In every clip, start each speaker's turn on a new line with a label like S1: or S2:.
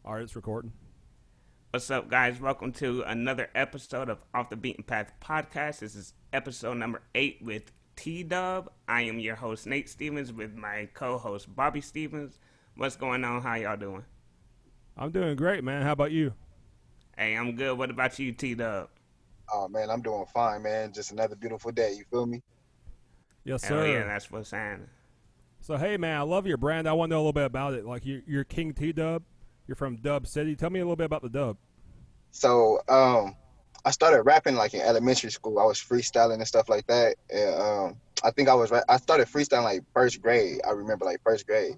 S1: All right, it's recording.
S2: What's up, guys? Welcome to another episode of Off the Beaten Path podcast. This is episode number 8 with TDuB. I am your host, Nate Stevens, with my co-host, Bobby Stevens. What's going on? How y'all doing?
S1: I'm doing great, man. How about you?
S2: Hey, I'm good. What about you, TDuB?
S3: Oh man, I'm doing fine, man. Just another beautiful day. You feel me?
S1: Yes,
S2: Hell yeah,
S1: sir.
S2: that's what's happening.
S1: So, hey, man, I love your brand. I want to know a little bit about it. Like, you're King TDuB. You're from Dub City. Tell me a little bit about the Dub.
S3: So, I started rapping like in elementary school. I was freestyling and stuff like that. And I think I started freestyling like first grade. I remember like first grade.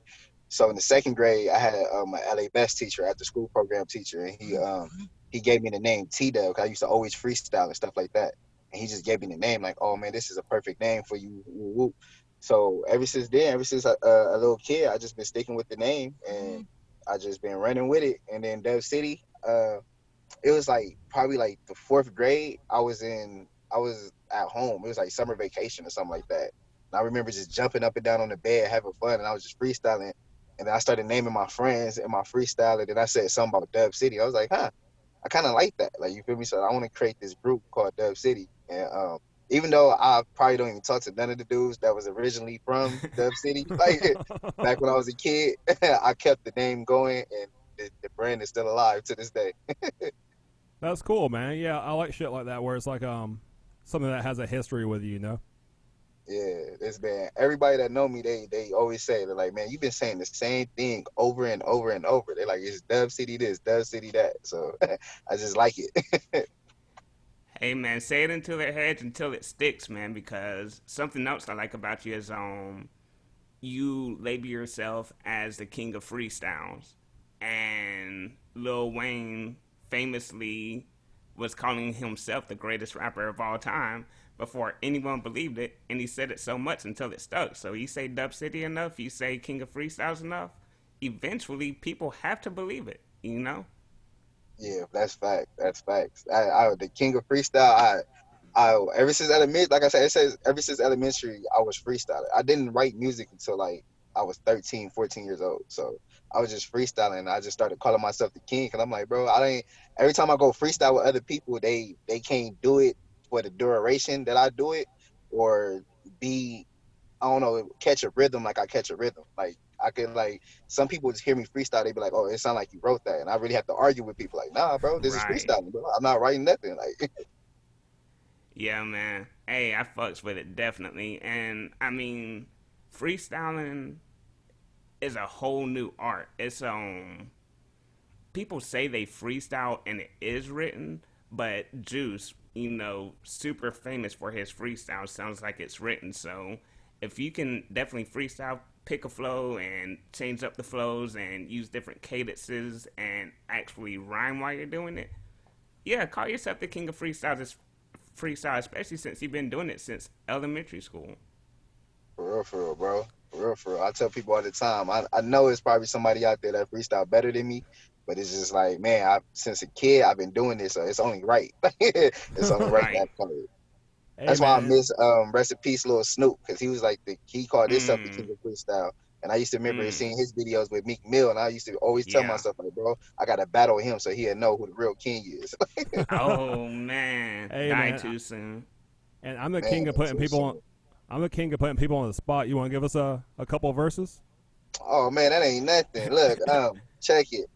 S3: So in the second grade, I had my LA Best teacher, after school program teacher, and he gave me the name T-Dub because I used to always freestyle and stuff like that. And he just gave me the name like, oh man, this is a perfect name for you. Woo, woo. So ever since then, ever since a little kid, I just been sticking with the name and I just been running with it. And then Dub City, it was like probably like the fourth grade. I was at home. It was like summer vacation or something like that. And I remember just jumping up and down on the bed, having fun, and I was just freestyling. And then I started naming my friends and my freestyle, and then I said something about Dub City. I was like, huh, I kind of like that. Like, you feel me? So I want to create this group called Dub City. And even though I probably don't even talk to none of the dudes that was originally from Dub City, like back when I was a kid, I kept the name going, and the brand is still alive to this day.
S1: That's cool, man. Yeah, I like shit like that where it's like something that has a history with you, you know?
S3: Yeah, this band. Everybody that know me, they always say, they're like, man, you've been saying the same thing over and over and over. They're like, it's Dub City this, Dub City that. So I just like it.
S2: Hey, man, say it into their heads until it sticks, man, because something else I like about you is you label yourself as the King of Freestyles. And Lil Wayne famously was calling himself the greatest rapper of all time before anyone believed it, and he said it so much until it stuck. So you say Dub City enough, you say King of Freestyles enough, eventually people have to believe it, you know?
S3: Yeah, that's fact. That's facts. I the king of freestyle. I ever since elementary, like I said, it says ever since elementary, I was freestyling. I didn't write music until like I was 13, 14 years old. So I was just freestyling. And I just started calling myself the king because I'm like, bro, I ain't. Every time I go freestyle with other people, they can't do it for the duration that I do it, or be, I don't know, catch a rhythm like I catch a rhythm. Like I could, like, some people just hear me freestyle, they be like, oh, it sounds like you wrote that, and I really have to argue with people like, nah, bro, this is
S2: Right.
S3: freestyling, bro. I'm not writing nothing. Like,
S2: Yeah, man. Hey, I fucks with it definitely. And I mean, freestyling is a whole new art. It's people say they freestyle and it is written, but Juice, super famous for his freestyle, sounds like it's written. So if you can definitely freestyle, pick a flow and change up the flows and use different cadences and actually rhyme while you're doing it, yeah, call yourself the king of freestyle, especially since you've been doing it since elementary school.
S3: for real, bro. For real, for real. I tell people all the time, I know it's probably somebody out there that freestyle better than me, but it's just like, man, since a kid, I've been doing this, so it's only right. It's only right
S2: Right.
S3: that color.
S1: Hey,
S3: That's why I
S1: man.
S3: miss rest in peace, Lil Snoop, because he was like he called himself the king
S2: Mm,
S3: of freestyle. And I used to remember
S2: mm,
S3: seeing his videos with Meek Mill, and I used to always tell
S2: yeah.
S3: myself, like, bro, I gotta battle him so he'll know who the real king is.
S2: Oh, man.
S1: Hey,
S2: Die
S1: man.
S2: too soon.
S1: And I'm the
S3: Man,
S1: king of putting
S3: so
S1: people on.
S3: soon.
S1: I'm the king of putting people on the spot. You want to give us a couple of verses?
S3: Oh man, that ain't nothing. Look, check it.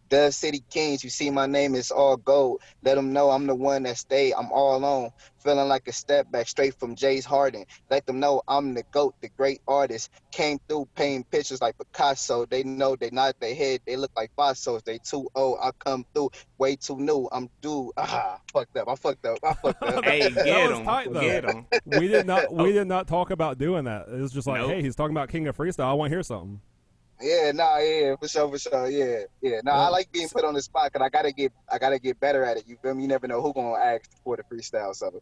S3: Dove City Kings, you see my name, it's all gold. Let them know I'm the one that stayed, I'm all on. Feeling like a step back straight from Jay's Harden. Let them know I'm the GOAT, the great artist. Came through painting pictures like Picasso. They know they nod their head, they look like fossos. They too old, I come through way too new. I'm due. Fucked up. I fucked up. I fucked up.
S1: that,
S2: Hey,
S1: that
S2: get
S1: was
S2: him.
S1: tight though.
S2: Get him.
S1: We did not we
S2: Oh,
S1: did not talk about doing that. It was just like, hey,
S2: nope.
S1: he's talking about king of freestyle. I want to hear something.
S3: Yeah, nah, yeah, for sure, for sure, yeah, yeah. No, I
S1: Well,
S3: like being put on the spot because I gotta get better at it. You feel me? You never know who gonna ask for the freestyle. So,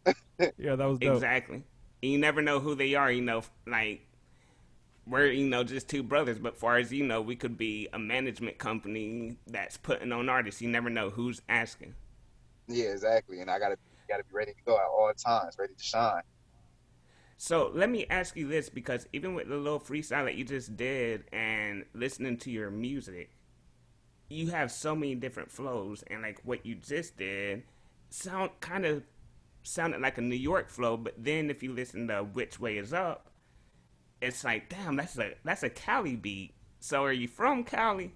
S1: yeah, that was dope.
S2: Exactly. You never know who they are, like, we're, just two brothers, but far as we could be a management company that's putting on artists. You never know who's asking.
S3: yeah, exactly. And I gotta be ready to go at all times, ready to shine.
S2: So let me ask you this, because even with the little freestyle that you just did and listening to your music, you have so many different flows, and like what you just did, kind of sounded like a New York flow. But then if you listen to Which Way Is Up, it's like, damn, that's a Cali beat. So are you from Cali?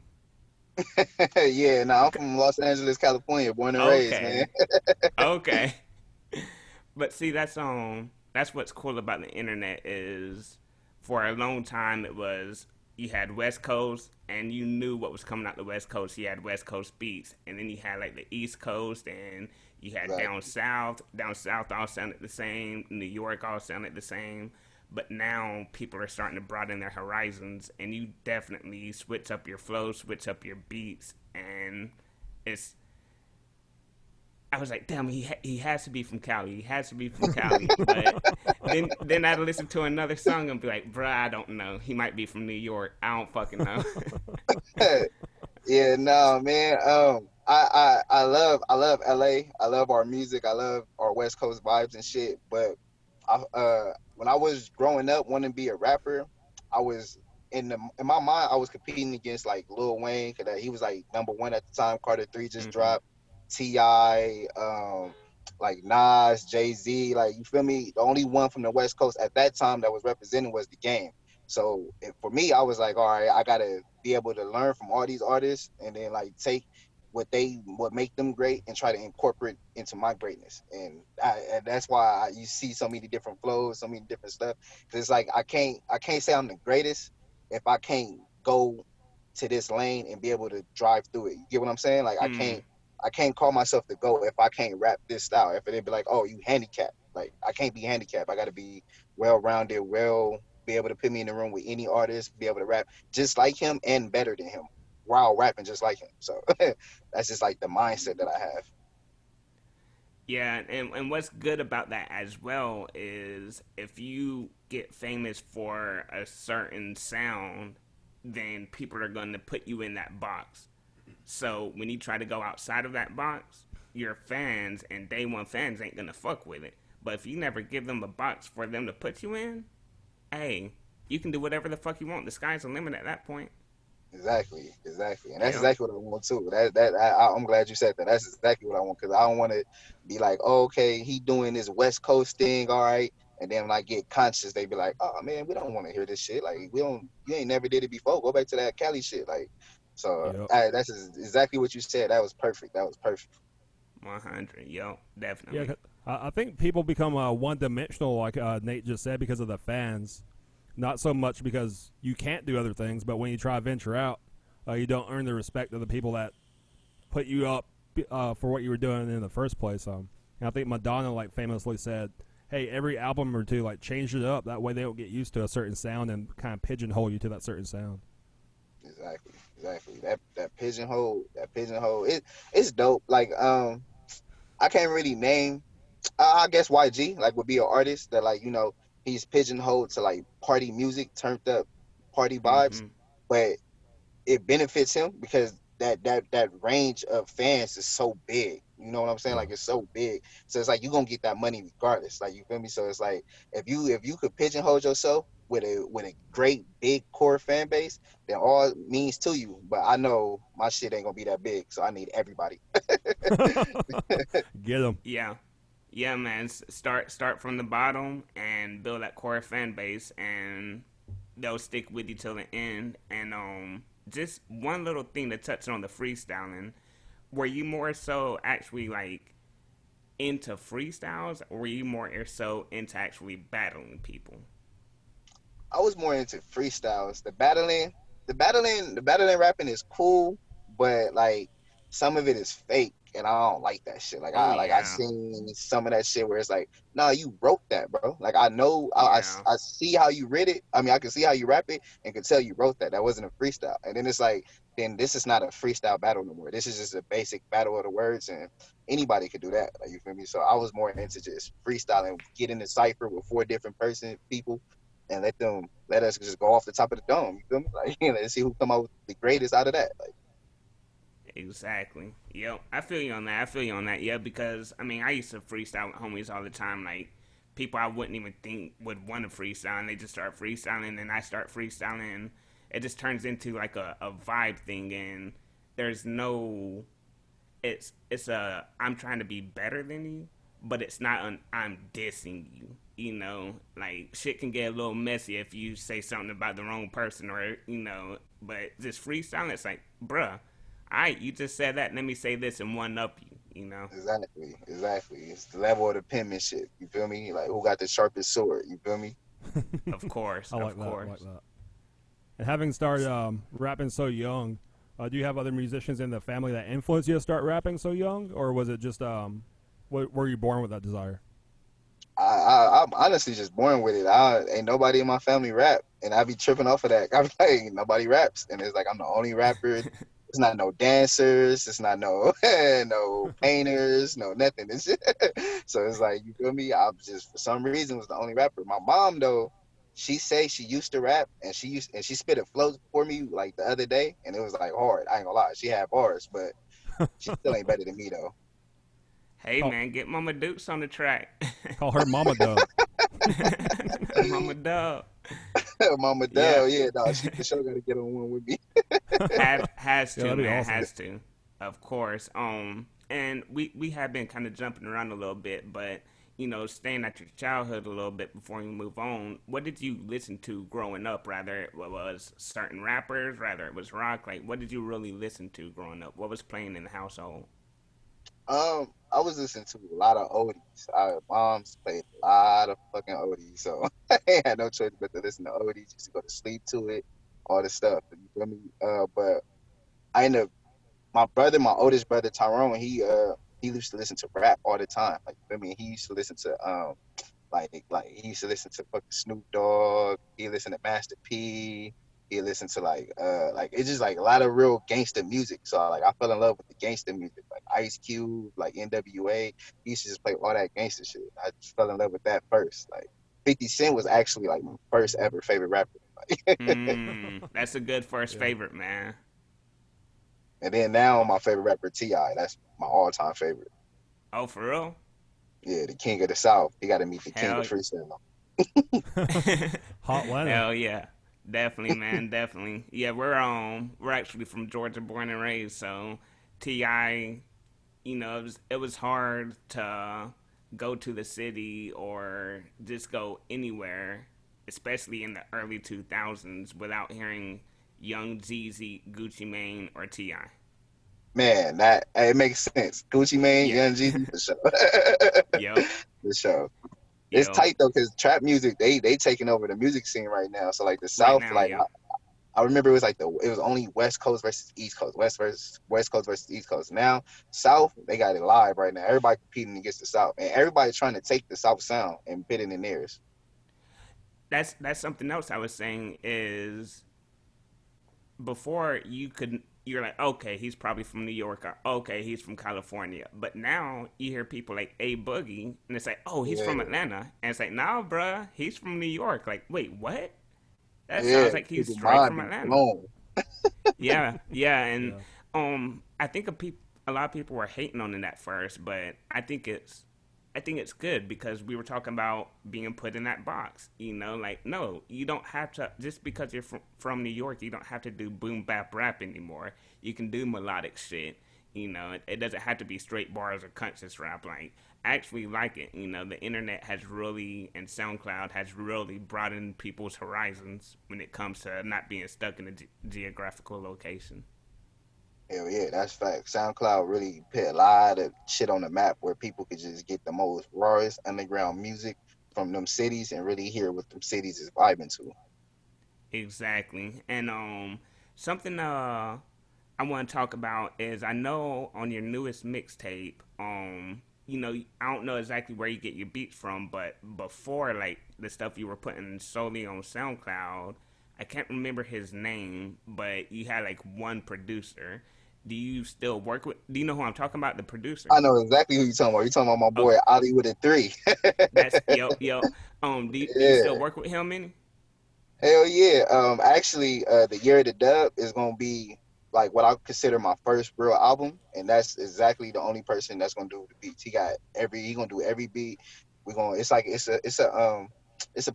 S3: Yeah, no, I'm from Los Angeles, California, born and raised, man.
S2: Okay, okay. But see, that's what's cool about the internet is for a long time it was you had West Coast and you knew what was coming out the West Coast. You had West Coast beats, and then you had like the East Coast, and you had
S3: Exactly.
S2: down south. Down south all sounded the same. New York all sounded the same. But now people are starting to broaden their horizons, and you definitely switch up your flow, switch up your beats, and it's I was like, damn, he has to be from Cali. He has to be from Cali. But then I'd listen to another song and be like, bruh, I don't know. He might be from New York. I don't fucking know.
S3: Yeah, no, man. I love LA. I love our music. I love our West Coast vibes and shit. But when I was growing up wanting to be a rapper, I was in my mind I was competing against like Lil Wayne because he was like #1 at the time. Carter 3 just
S2: hmm
S3: dropped. Ti, like Nas, Jay-Z. Like you feel me? The only one from the West Coast at that time that was representing was the game. So for me, I was like, all right, I gotta be able to learn from all these artists and then like take what make them great and try to incorporate into my greatness. And that's why you see so many different flows, so many different stuff. Because it's like I can't say I'm the greatest if I can't go to this lane and be able to drive through it. You get what I'm saying? Like I
S2: Hmm.
S3: can't I can't call myself the GOAT if I can't rap this style. If it'd be like, oh, you handicapped. Like I can't be handicapped. I gotta be well rounded, be able to put me in the room with any artist, be able to rap just like him and better than him while rapping just like him. So that's just like the mindset that I have.
S2: Yeah, and what's good about that as well is if you get famous for a certain sound, then people are going to put you in that box. So when you try to go outside of that box, your fans and day one fans ain't gonna fuck with it. But if you never give them a box for them to put you in, hey, you can do whatever the fuck you want. The sky's the limit at that point.
S3: Exactly, and that's
S2: Yep.
S3: exactly what I want too. I'm glad you said that. That's exactly what I want because I don't want to be like, oh, okay, he doing this West Coast thing, all right, and then when I get conscious, they be like, oh man, we don't want to hear this shit. Like we don't, you ain't never did it before. Go back to that Cali shit. Like, so
S1: Yep.
S3: exactly what you said. That was perfect. That was perfect.
S2: 100. Yep.
S1: Yeah,
S2: Definitely.
S1: I think people become one-dimensional, like Nate just said, because of the fans. Not so much because you can't do other things, but when you try to venture out, you don't earn the respect of the people that put you up for what you were doing in the first place. And I think Madonna like famously said, "Hey, every album or two, like change it up. That way they don't get used to a certain sound and kind of pigeonhole you to that certain sound."
S3: Exactly. That pigeonhole, it's dope. Like I can't really name. I guess YG like would be an artist that like he's pigeonholed to like party music, turned up party vibes,
S2: Mm-hmm.
S3: but it benefits him because that range of fans is so big. You know what I'm saying?
S1: Yeah.
S3: Like it's so big. So it's like you're gonna get that money regardless. Like you feel me? So it's like if you could pigeonhole yourself with a great big core fan base, then all it means to you. But I know my shit ain't gonna be that big, so I need everybody.
S1: Get them.
S2: Yeah. Yeah, man. Start from the bottom and build that core fan base, and they'll stick with you till the end. And just one little thing to touch on the freestyling. Were you more so actually like into freestyles, or were you more so into actually battling people?
S3: I was more into freestyles. The battling rapping is cool, but like some of it is fake, and I don't like that shit. Like
S2: Oh
S3: I
S2: yeah,
S3: seen some of that shit where it's like, nah, you wrote that, bro. Like I know,
S2: yeah.
S3: I see how you read it. I mean, I can see how you rap it, and can tell you wrote that. That wasn't a freestyle. And then it's like, then this is not a freestyle battle no more. This is just a basic battle of the words, and anybody could do that. Like you feel me? So I was more into just freestyling, get in the cipher with four different people and let us just go off the top of the dome. You feel me? Like let's see who come out with the greatest out of that. Like
S2: Exactly. Yep. I feel you on that. I feel you on that. Yeah, because I mean, I used to freestyle with homies all the time. Like people I wouldn't even think would want to freestyle, and they just start freestyling, and I start freestyling. And it just turns into like a vibe thing, and there's no it's a I'm trying to be better than you, but it's not an I'm dissing you. You know, like shit can get a little messy if you say something about the wrong person or But just freestyle, it's like, bruh, all right, you just said that. Let me say this and one up you. You know,
S3: Exactly, exactly. It's the level of the penmanship. You feel me? Like who got the sharpest sword? You feel me?
S2: of course,
S1: I like
S2: of
S1: that. I like
S2: course.
S1: that. And having started rapping so young, do you have other musicians in the family that influenced you to start rapping so young, or was it just were you born with that desire?
S3: I'm honestly just born with it. I ain't nobody in my family rap, and I be tripping off of that. I'm like, nobody raps, and it's like I'm the only rapper. It's not no dancers. It's not no no painters. No nothing. It's so it's like you feel me. I'm just for some reason was the only rapper. My mom though, she say she used to rap, and she spit a flow for me like the other day, and it was like hard. I ain't gonna lie, she had bars, but she still ain't better than me though.
S2: Hey
S1: call
S2: man, get Mama Dukes on the track.
S1: call her Mama Dub.
S2: Mama Dub.
S3: Mama
S2: Yeah,
S3: Dell, yeah, no, she for sure gotta get on one with me.
S2: has
S1: Yeah,
S2: to
S1: that'd be
S2: man,
S1: awesome.
S2: has to, of course. And we have been kind of jumping around a little bit, but staying at your childhood a little bit before we move on. What did you listen to growing up? Rather, it was certain rappers, rather it was rock. Like, what did you really listen to growing up? What was playing in the household?
S3: I was listening to a lot of oldies. Our moms played a lot of fucking oldies, so I ain't had no choice but to listen to oldies. Used to go to sleep to it, all this stuff. You feel me? But I ended up my brother, my oldest brother Tyrone, he used to listen to rap all the time. Like you feel me? He used to listen to like he used to listen to fucking Snoop Dogg. He listened to Master P. He listened to like it's just like a lot of real gangster music. So like I fell in love with the gangster music, like Ice Cube, like NWA. He used to just play all that gangster shit. I just fell in love with that first. Like 50 Cent was actually like my first ever favorite rapper.
S2: That's a good first
S1: Yeah.
S2: favorite, man.
S3: And then now
S2: Oh,
S3: my favorite rapper Ti. That's my all time favorite.
S2: oh, for real?
S3: Yeah, the king of the South. He got to meet the king of
S2: Hell,
S3: freestyle.
S1: Hot Atlanta.
S2: hell yeah, definitely, man, definitely. Yeah, we're actually from Georgia, born and raised. So Ti, it was hard to go to the city or just go anywhere, especially in the early 2000s, without hearing Young Jeezy, Gucci Mane, or Ti.
S3: Man, that it makes sense. Gucci Mane,
S2: Yeah,
S3: Young Jeezy for sure.
S2: yep,
S3: For sure. It's
S2: yep.
S3: tight though, cause trap music they taking over the music scene right now. So like the
S2: Right
S3: South,
S2: now,
S3: like
S2: yep.
S3: I remember it was like it was only West Coast versus East Coast, West Coast versus East Coast. Now South, they got it live right now. Everybody competing against the South, and everybody trying to take the South sound and put it in theirs.
S2: That's something else I was saying is before you're like, okay, he's probably from New York, or okay, he's from California. But now you hear people like A Boogie, and it's like, oh, he's from
S3: Yeah,
S2: Atlanta, and it's like, nah, bruh, he's from New York. Like, wait, what? That
S3: yeah.
S2: sounds like he's
S3: People
S2: straight
S3: mind
S2: from
S3: be
S2: Atlanta.
S3: blown.
S2: Yeah, yeah, and
S1: Yeah.
S2: I think a lot of people were hating on it at first, but I think it's good because we were talking about being put in that box. Like no, you don't have to just because you're from New York, you don't have to do boom bap rap anymore. You can do melodic shit. It doesn't have to be straight bars or conscious rap. Like I actually like it. The internet has really and SoundCloud has really broadened people's horizons when it comes to not being stuck in a geographical location.
S3: Hell yeah, that's fact. SoundCloud really put a lot of shit on the map where people could just get the most rawest underground music from them cities and really hear what them cities is vibing to.
S2: Exactly. And something I want to talk about is I know on your newest mixtape, I don't know exactly where you get your beats from, but before like the stuff you were putting solely on SoundCloud, I can't remember his name, but you had like one producer. Do you still work with? Do you know who I'm talking about? The producer.
S3: I know exactly who you're talking about. You're talking about my
S2: Oh,
S3: boy Ali with a three.
S2: that's yo yo. Do you still
S3: Yeah.
S2: work with him any?
S3: Hell yeah. Actually, the year of the dub is gonna be like what I consider my first real album, and that's exactly the only person that's gonna do the beats. He gonna do every beat. We're gonna it's like it's a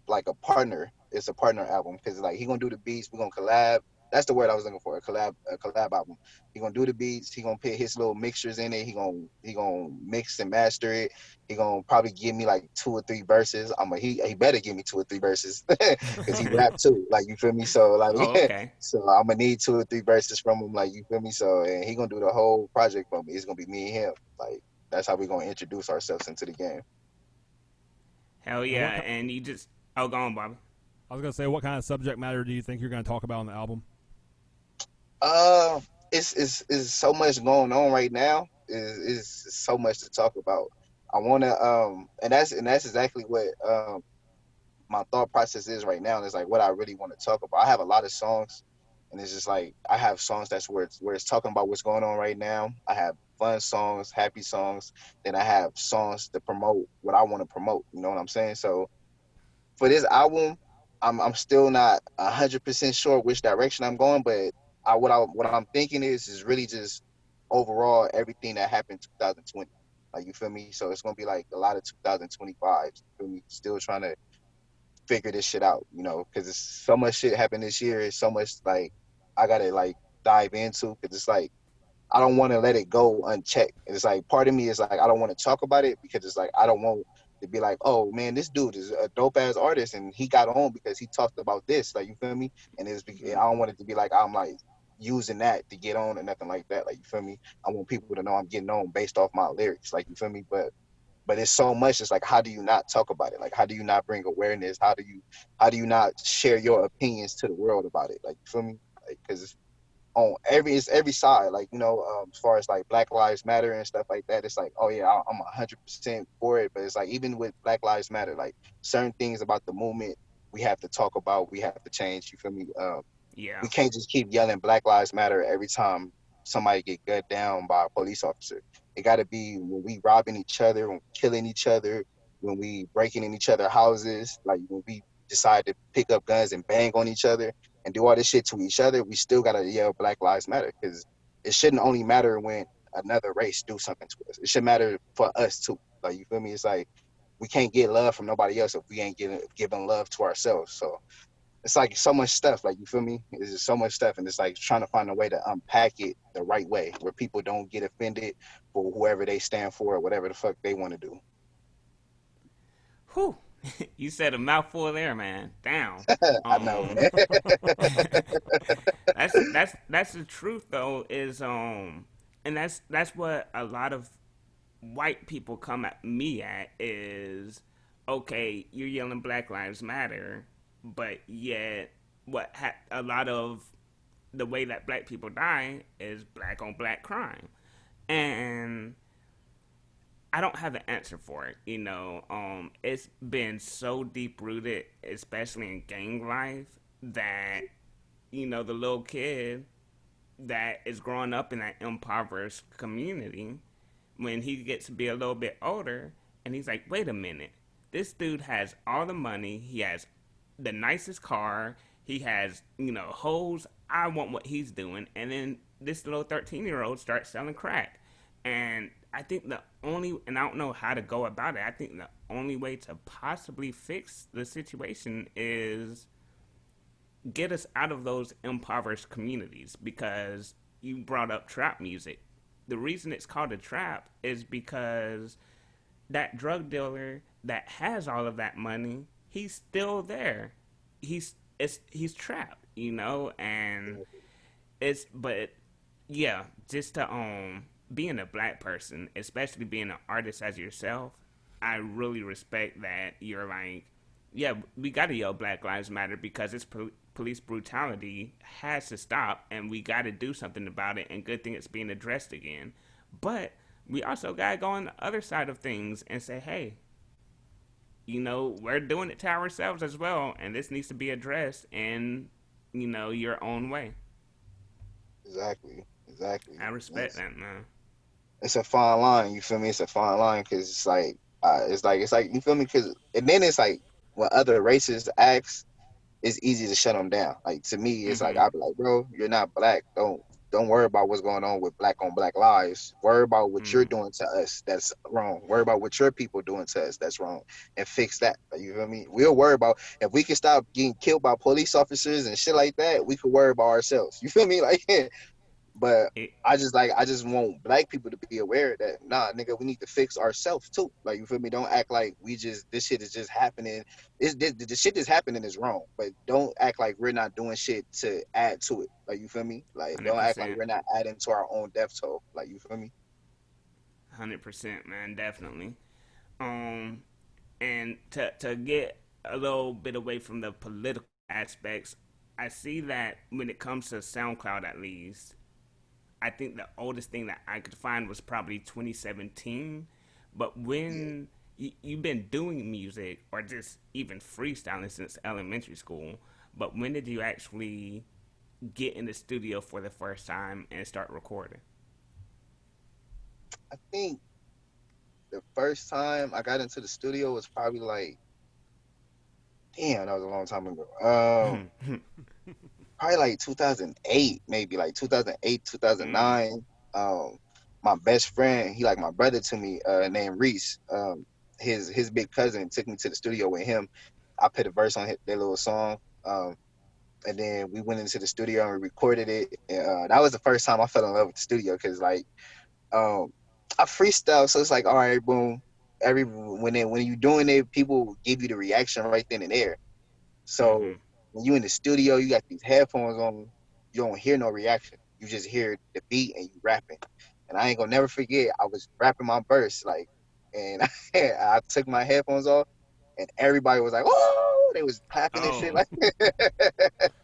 S3: like a partner. It's a partner album because like he gonna do the beats. We're gonna collab. That's the word I was looking for. A collab album. He gonna do the beats. He gonna put his little mixtures in it. He gonna mix and master it. He gonna probably give me like 2 or 3 verses. He better give me 2 or 3 verses because he rap too. Like you feel me? So like
S2: Oh, okay.
S3: so I'm gonna need 2 or 3 verses from him. Like you feel me? So and he gonna do the whole project for me. It's gonna be me and him. Like that's how we gonna introduce ourselves into the game.
S2: Hell
S1: And
S2: yeah. And you just, oh, go on, Bobby.
S1: I was gonna say, what kind of subject matter do you think you're gonna talk about on the album?
S3: Uh, it's so much going on right now. Is so much to talk about. I wanna and that's exactly what my thought process is right now. And it's like what I really want to talk about. I have a lot of songs, and it's just like I have songs that's where it's talking about what's going on right now. I have fun songs, happy songs. Then I have songs to promote what I want to promote. You know what I'm saying? So for this album, I'm still not 100% sure which direction I'm going, but what I'm thinking is really just overall everything that happened 2020. Like you feel me? So it's gonna be like a lot of 2025. You feel me? Still trying to figure this shit out, because it's so much shit happened this year. It's so much like I gotta like dive into because it's like I don't want to let it go unchecked. It's like part of me is like I don't want to talk about it because it's like I don't want to be like, oh man, this dude is a dope ass artist and he got on because he talked about this. Like you feel me? And I don't want it to be like I'm like using that to get on or nothing like that. Like you feel me? I want people to know I'm getting on based off my lyrics. Like you feel me? But it's so much. It's like how do you not talk about it? Like how do you not bring awareness? How do you not share your opinions to the world about it? Like you feel me? Like because on every side, like as far as like Black Lives Matter and stuff like that, it's like, oh yeah, I'm 100% for it. But it's like even with Black Lives Matter, like certain things about the movement we have to talk about, we have to change. You feel me?
S2: Yeah.
S3: We can't just keep yelling Black Lives Matter every time somebody get gunned down by a police officer. It got to be when we robbing each other, when we killing each other, when we breaking in each other houses, like when we decide to pick up guns and bang on each other and do all this shit to each other, we still got to yell Black Lives Matter because it shouldn't only matter when another race do something to us. It should matter for us too. Like you feel me? It's like we can't get love from nobody else if we ain't giving love to ourselves. So it's like so much stuff. Like you feel me? It's just so much stuff, and it's like trying to find a way to unpack it the right way where people don't get offended for whoever they stand for or whatever the fuck they want to do.
S2: Whew. You said a mouthful there, man. Damn.
S3: I know,
S2: Um,
S3: man.
S2: that's the truth though. And that's what a lot of white people come at me at is, okay, you're yelling Black Lives Matter, but yet a lot of the way that black people die is black on black crime, and I don't have an answer for it. It's been so deep rooted, especially in gang life, that the little kid that is growing up in that impoverished community, when he gets to be a little bit older, and he's like, wait a minute, this dude has all the money, he has the nicest car, he has hoes. I want what he's doing, and then this little 13-year-old starts selling crack, and I think and I don't know how to go about it. I think the only way to possibly fix the situation is get us out of those impoverished communities, because you brought up trap music. The reason it's called a trap is because that drug dealer that has all of that money, he's still there. He's trapped, and but yeah, just to being a black person, especially being an artist as yourself, I really respect that you're like, yeah, we got to yell Black Lives Matter because it's police brutality has to stop, and we got to do something about it. And good thing it's being addressed again. But we also got to go on the other side of things and say, hey, we're doing it to ourselves as well, and this needs to be addressed in your own way.
S3: Exactly, exactly.
S2: I respect that, man.
S3: It's a fine line. You feel me? It's a fine line because it's like you feel me? Because and then it's like when other races acts, it's easy to shut them down. Like to me, it's like
S2: Mm-hmm.
S3: I'd be like, bro, you're not black. Don't. Don't worry about what's going on with black on black lives. Worry about what you're
S2: Mm,
S3: doing to us that's wrong. Worry about what your people doing to us that's wrong, and fix that. Like, you feel me? We'll worry about if we can stop getting killed by police officers and shit like that. We could worry about ourselves. You feel me? Like, but
S2: it,
S3: I just want black people to be aware that nah, nigga, we need to fix ourselves too. Like, you feel me? Don't act like we just this shit is just happening. The shit that's happening is wrong, but don't act like we're not doing shit to add to it. Like, you feel me? Like, don't act like
S2: 100%.
S3: we're not adding to our own death toll. Like, you feel me?
S2: 100%, man, definitely. Um, and to get a little bit away from the political aspects, I see that when it comes to SoundCloud, at least, I think the oldest thing that I could find was probably 2017. But
S3: Yeah.
S2: when you've been doing music or just even freestyling since elementary school, but when did you actually get in the studio for the first time and start recording?
S3: I think the first time I got into the studio was probably like, damn, that was a long time ago. Probably like 2008, maybe like 2008,
S2: Mm,
S3: 2009. Um, my best friend, he like my brother to me, named Reese. His big cousin took me to the studio with him. I put a verse on their little song. And then we went into the studio and we recorded it. And, that was the first time I fell in love with the studio because like um, I freestyle, so it's like all right, boom. When you doing it, people give you the reaction right then and there. So
S2: mm-hmm.
S3: when you in the studio, you got these headphones on, you don't hear no reaction. You just hear the beat and you rapping. And I ain't gonna never forget, I was rapping my verse, like, and I took my headphones off, and everybody was like, "Oh!" They was clapping and shit,
S2: Oh.
S3: like,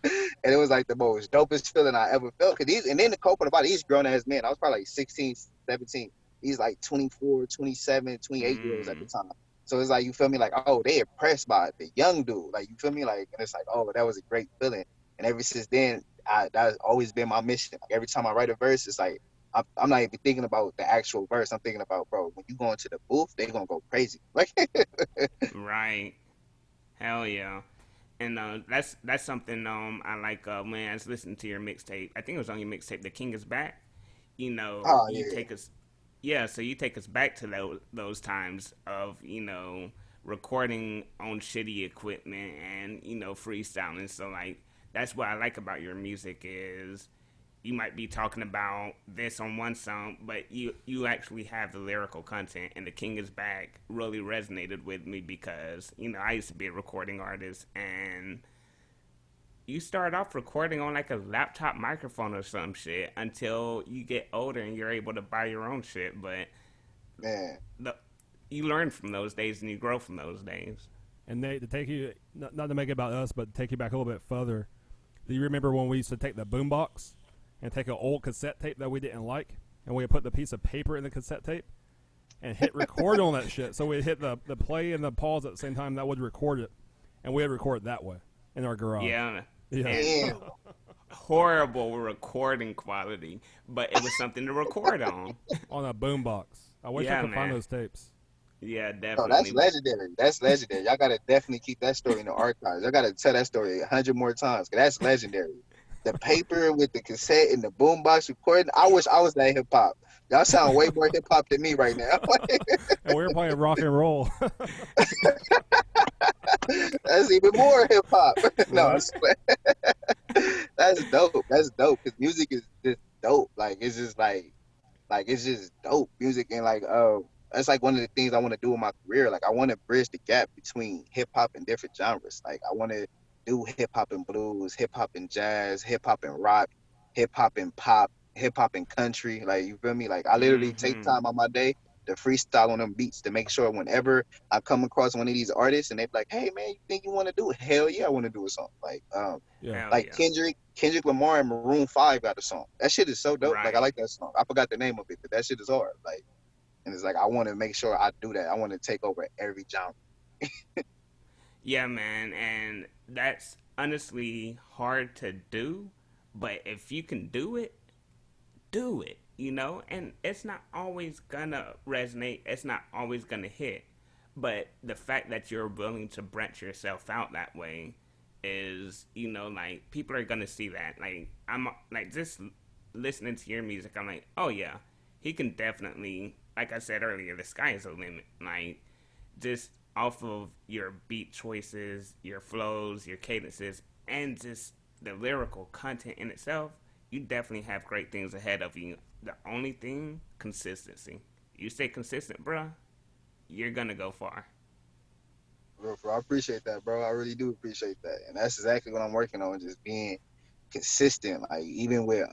S3: and it was like the most dopest feeling I ever felt. Cause and then the cool part about it, he's grown ass man. I was probably like 16, 17. He's like 24, 27, 28 years old at the
S2: Mm.
S3: time. So it's like you feel me, like oh they impressed by the young dude, like you feel me, like and it's like oh that was a great feeling. And ever since then, that's always been my mission. Like every time I write a verse, it's like I'm not even thinking about the actual verse. I'm thinking about bro, when you go into the booth, they gonna go crazy. Like
S2: Right. Hell yeah. And that's something I like when I was listening to your mixtape. I think it was on your mixtape, The King is Back.
S3: oh
S2: You
S3: yeah,
S2: take us, yeah. So you take us back to those times of recording on shitty equipment and freestyling. So like that's what I like about your music is you might be talking about this on one song, but you actually have the lyrical content. And The King is Back really resonated with me because I used to be a recording artist, and you start off recording on like a laptop microphone or some shit until you get older and you're able to buy your own shit. But
S3: man.
S2: the, you learn from those days and you grow from those days.
S1: And Nate, to take you, not to make it about us, but to take you back a little bit further, do you remember when we used to take the boombox and take an old cassette tape that we didn't like, and we would put the piece of paper in the cassette tape and hit record on that shit? So we'd hit the play and the pause at the same time that would record it, and we'd record it that way in our garage.
S2: Yeah,
S1: Yeah.
S2: and
S3: Damn.
S2: horrible recording quality, but it was something to record on.
S1: On a boombox. I wish I
S2: Yeah,
S1: could find
S2: man.
S1: those tapes.
S2: Yeah,
S3: No, that's
S2: definitely.
S3: legendary. That's legendary. Y'all gotta definitely keep that story in the archives. Y'all gotta tell that story 100 more times. 'Cause that's legendary. The paper with the cassette and the boombox recording. I wish I was that hip hop. Y'all sound way more hip hop than me right now.
S1: And we were playing rock and roll.
S3: That's even more hip hop. No,
S1: Right?
S3: that's dope. That's dope. Cause music is just dope. Like it's just like it's just dope music and like that's like one of the things I want to do in my career. Like I want to bridge the gap between hip hop and different genres. Like I want to do hip hop and blues, hip hop and jazz, hip hop and rock, hip hop and pop, hip hop and country. Like you feel me? Like I literally take
S2: Mm-hmm.
S3: time on my day to freestyle on them beats to make sure whenever I come across one of these artists and they be like, "Hey man, you think you want to do it? Hell yeah, I want to do a song."
S1: Yeah.
S2: Hell
S3: Like
S2: yeah.
S3: Kendrick Lamar and Maroon 5 got a song. That shit is so dope. Like I
S2: Right.
S3: like that song. I forgot the name of it, but that shit is hard. Like and it's like I want to make sure I do that. I want to take over every genre.
S2: Yeah, man, and that's honestly hard to do, but if you can do it, and it's not always gonna resonate, it's not always gonna hit, but the fact that you're willing to branch yourself out that way is, like, people are gonna see that. Like, I'm, like, just listening to your music, I'm like, oh yeah, he can definitely, like I said earlier, the sky is the limit. Like, just off of your beat choices, your flows, your cadences, and just the lyrical content in itself, you definitely have great things ahead of you. The only thing, consistency. You stay consistent, bruh, you're gonna go far.
S3: Bro, I appreciate that, bro. I really do appreciate that, and that's exactly what I'm working on, just being consistent. Like even with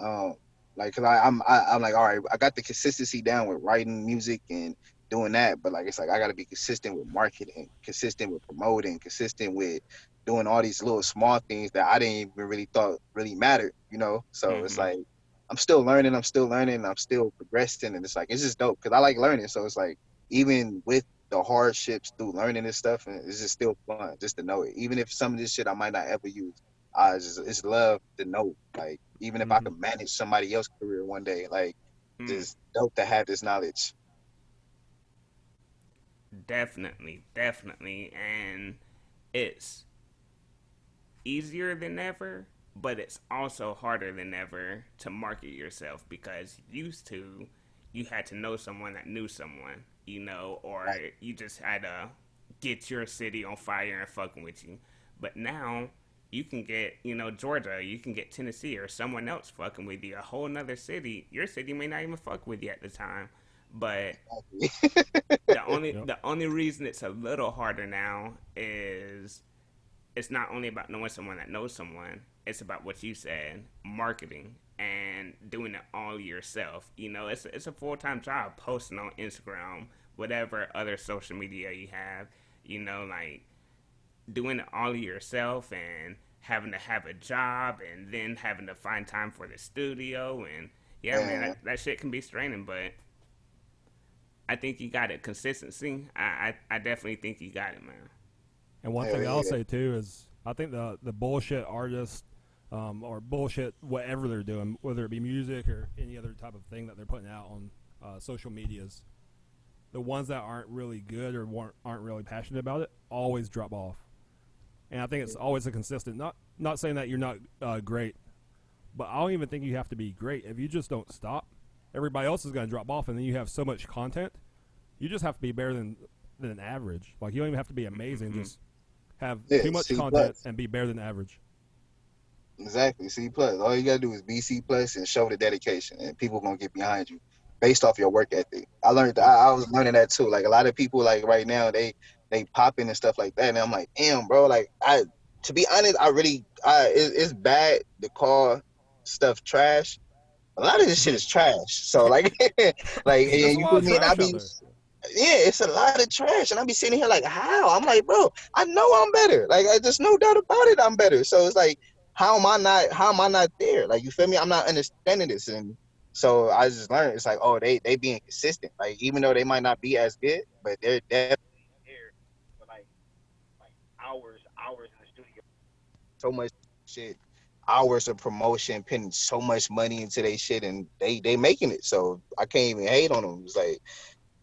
S3: like, cause I'm like, all right, I got the consistency down with writing music and doing that, but like it's like I got to be consistent with marketing, consistent with promoting, consistent with doing all these little small things that I didn't even really thought really mattered, you know. So it's
S2: Mm-hmm.
S3: like I'm still learning, I'm still progressing, and it's like it's just dope because I like learning. So it's like even with the hardships through learning this stuff, and it's just still fun just to know it. Even if some of this shit I might not ever use, I just it's love to know. Like even if I
S1: Hmm.
S3: could manage somebody else's career one day, like
S2: Mm,
S3: just dope to have this knowledge.
S2: definitely, definitely. And it's easier than ever, but it's also harder than ever to market yourself because used to you had to know someone that knew someone, or
S3: Like,
S2: you just had to get your city on fire and fucking with you. But now you can get, Georgia, you can get Tennessee or someone else fucking with you, a whole nother city. Your city may not even fuck with you at the time. But the only
S1: Yep.
S2: the only reason it's a little harder now is it's not only about knowing someone that knows someone, it's about what you said, marketing and doing it all yourself. It's a full-time job posting on Instagram, whatever other social media you have, like doing it all yourself and having to have a job and then having to find time for the studio. And yeah, man,
S3: man,
S2: that shit can be straining, but I think you got it. Consistency, I definitely think you got it, man.
S1: And one
S3: hell
S1: thing I'll
S3: yeah,
S1: say too is I think the bullshit artists or bullshit whatever they're doing, whether it be music or any other type of thing that they're putting out on social medias, the ones that aren't really good or aren't really passionate about it always drop off. And I think it's always a consistent. Not saying that you're not great, but I don't even think you have to be great. If you just don't stop, everybody else is going to drop off, and then you have so much content. You just have to be better than average. Like you don't even have to be amazing.
S2: Mm-hmm.
S1: Just have
S3: yeah.
S1: too much
S3: C
S1: content
S3: plus,
S1: and be better than average.
S3: exactly. C plus. All you gotta do is be C plus and show the dedication, and people gonna get behind you based off your work ethic. I learned.
S1: Yep.
S3: I was learning that too. Like a lot of people, like right now, they popping and stuff like that, and I'm like, damn, bro. Like to be honest, it's bad to call stuff trash. A lot of this shit is trash. So like, like,
S1: There's just
S3: and
S1: a
S3: you
S1: lot
S3: feel
S1: of
S3: me? And I
S1: trash out
S3: be,
S1: there.
S3: yeah, it's a lot of trash, and I be sitting here like, how? I'm like, bro, I know I'm better. Like, there's no doubt about it, I'm better. So it's like, how am I not? How am I not there? Like, you feel me? I'm not understanding this, and so I just learned. It's like, oh, they being consistent. Like, even though they might not be as good, but they're definitely there for like hours in the studio. So much shit, hours of promotion, putting so much money into their shit, and they making it. So I can't even hate on them. It's like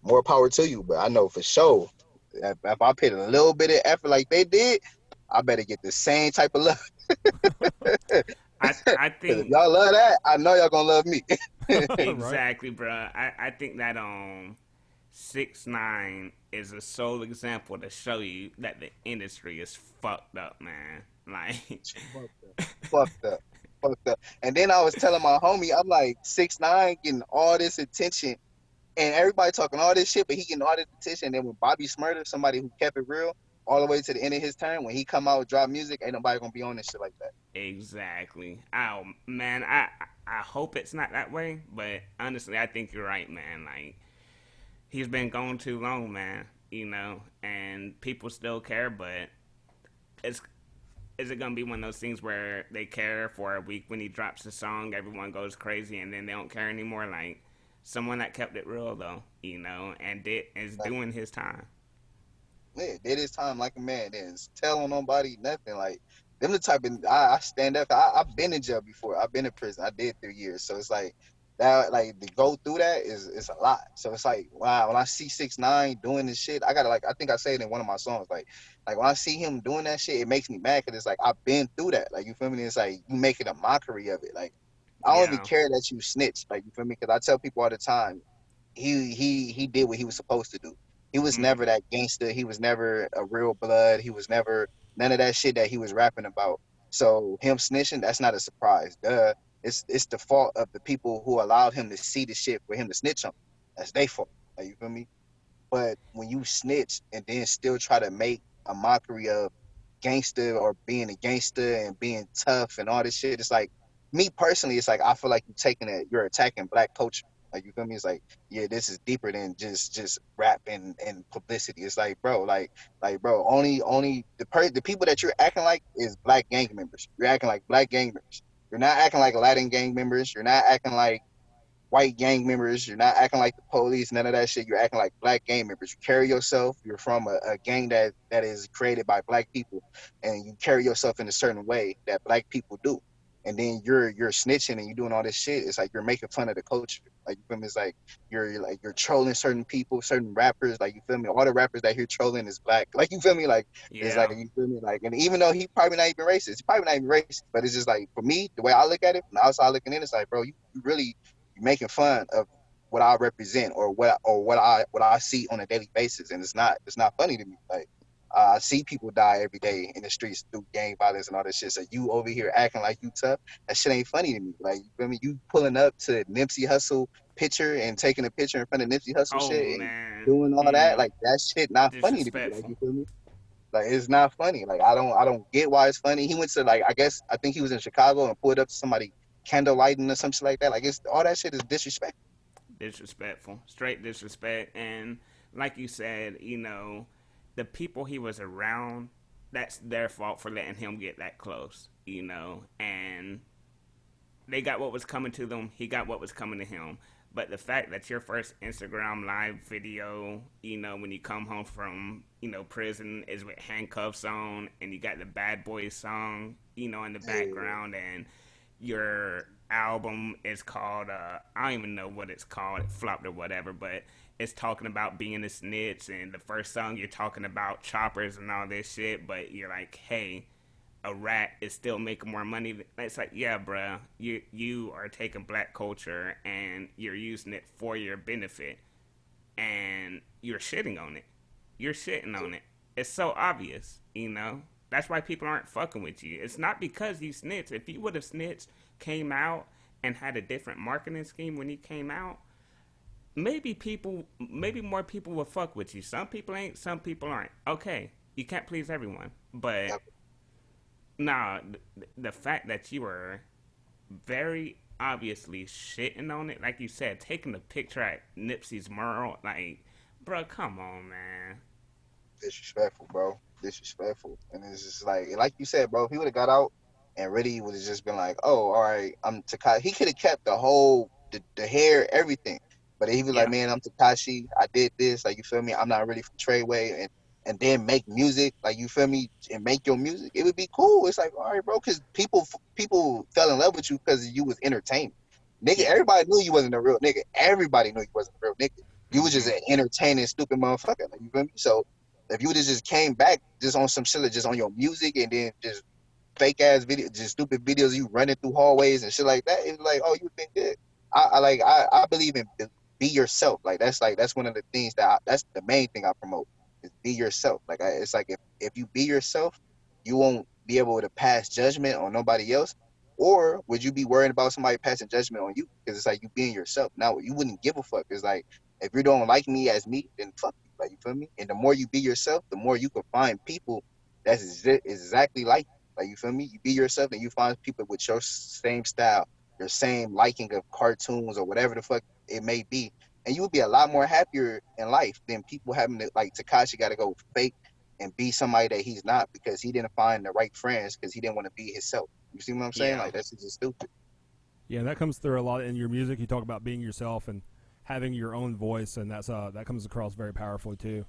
S3: more power to you. But I know for sure if I put a little bit of effort like they did, I better get the same type of love.
S2: I
S3: Because if
S2: think
S3: y'all love that, I know y'all gonna love me.
S1: Right?
S2: exactly, bro. I think that 6ix9ine is a sole example to show you that the industry is fucked up, man. Like,
S3: Fucked up. Fucked up. Fucked up. And then I was telling my homie, I'm like 6ix9ine getting all this attention and everybody talking all this shit, but he getting all this attention. And then when Bobby Smurder, somebody who kept it real all the way to the end of his term, when he come out with drop music, ain't nobody gonna be on this shit like that.
S2: exactly. Oh man, I hope it's not that way, but honestly, I think you're right, man. Like, he's been gone too long, man. And people still care, but it's is it gonna be one of those things where they care for a week when he drops a song, everyone goes crazy, and then they don't care anymore? Like, someone that kept it real though, and is
S3: Like,
S2: doing his time.
S3: yeah, did his time like a man. Didn't tell on nobody, nothing. Like them the type of I stand up. I've been in jail before. I've been in prison. I did 3 years. So it's like that. Like to go through that is a lot. So it's like wow. When I see 6ix9ine doing this shit, I gotta like. I think I say it in one of my songs. Like when I see him doing that shit, it makes me mad because it's like I've been through that. Like you feel me? It's like you making a mockery of it. Like I don't even
S2: Yeah.
S3: care that you snitch. Like you feel me? Because I tell people all the time, he did what he was supposed to do. He was never
S2: Mhm.
S3: that gangster. He was never a real blood. He was never none of that shit that he was rapping about. So him snitching, that's not a surprise. Duh. It's the fault of the people who allowed him to see the shit for him to snitch on. That's their fault. Like, you feel me? But when you snitch and then still try to make a mockery of gangster or being a gangster and being tough and all this shit, it's like me personally, it's like I feel like you're attacking black culture. Like you feel me? It's like, yeah, this is deeper than just rap and publicity. It's like, bro, bro, only the people that you're acting like is black gang members. You're acting like black gang members. You're not acting like Latin gang members. You're not acting like white gang members. You're not acting like the police, none of that shit. You're acting like black gang members. You carry yourself. You're from a gang that is created by black people, and you carry yourself in a certain way that black people do. And then you're snitching and you're doing all this shit. It's like you're making fun of the culture. Like you feel me? It's like you're trolling certain people, certain rappers. Like you feel me? All the rappers that you're trolling is black. Like you feel me? Like it's like
S2: Yeah.
S3: you feel me? Like, and even though he probably not even racist, he's probably not even racist. But it's just like for me, the way I look at it, from the outside looking in, it's like, bro, you really you're making fun of what I represent or what I see on a daily basis, and it's not funny to me. Like I see people die every day in the streets through gang violence and all that shit. So you over here acting like you tough, that shit ain't funny to me. Like you feel me? You pulling up to Nipsey Hussle picture and taking a picture in front of Nipsey Hussle
S2: Oh
S3: shit and
S2: man.
S3: doing all that, like that shit not funny to me. Like
S2: Disrespectful.
S3: you feel me? Like it's not funny. Like I don't get why it's funny. He went to like I think he was in Chicago and pulled up to somebody candle lighting or some shit like that. Like it's all that shit is disrespectful.
S2: Disrespectful. Straight disrespect. And like you said, the people he was around, that's their fault for letting him get that close. And they got what was coming to them. He got what was coming to him. But the fact that your first Instagram live video, when you come home from, prison is with handcuffs on and you got the Bad Boys song, in the
S3: Yeah.
S2: background, and your album is called, I don't even know what it's called, it flopped or whatever, but it's talking about being a snitch, and the first song you're talking about choppers and all this shit, but you're like, hey, a rat is still making more money. It's like, yeah, bruh, you are taking black culture and you're using it for your benefit, and you're shitting on it. You're shitting on it. It's so obvious. That's why people aren't fucking with you. It's not because you snitched. If you would have snitched, came out, and had a different marketing scheme when you came out, maybe more people will fuck with you. Some people ain't, some people aren't. Okay, you can't please everyone, but nah, the fact that you were very obviously shitting on it, like you said, taking a picture at Nipsey's mural, like, bro, come on, man.
S3: Disrespectful, bro. Disrespectful. And it's just like you said, bro, if he would have got out and really would have just been like, oh, all right, I'm Takashi. He could have kept the hair, everything. But he was like,
S2: Yeah.
S3: man, I'm Takashi. I did this. Like, you feel me? I'm not really from Treyway. And then make music, like you feel me, and make your music. It would be cool. It's like, all right, bro, because people fell in love with you because you was entertaining. Nigga,
S2: Yeah.
S3: everybody knew you wasn't a real nigga. Everybody knew you wasn't a real nigga. You was just
S2: Mm-hmm.
S3: an entertaining, stupid motherfucker. Like you feel me? So if you would have just came back just on some shit, just on your music, and then just fake ass video, just stupid videos of you running through hallways and shit like that, it's like, oh, you've been good. I believe in be yourself. That's one of the things that's the main thing I promote is be yourself. It's like if you be yourself, you won't be able to pass judgment on nobody else. Or would you be worried about somebody passing judgment on you? Because it's like you being yourself. Now you wouldn't give a fuck. It's like if you don't like me as me, then fuck you. Like you feel me? And the more you be yourself, the more you can find people that's exactly like you. Like you feel me? You be yourself and you find people with your same style, your same liking of cartoons or whatever the fuck it may be. And you would be a lot more happier in life than people having to like Takashi got to go fake and be somebody that he's not because he didn't find the right friends because he didn't want to be himself. You see what I'm saying?
S2: Yeah.
S3: Like that's just stupid.
S1: Yeah, that comes through a lot in your music. You talk about being yourself and having your own voice, and that comes across very powerfully too.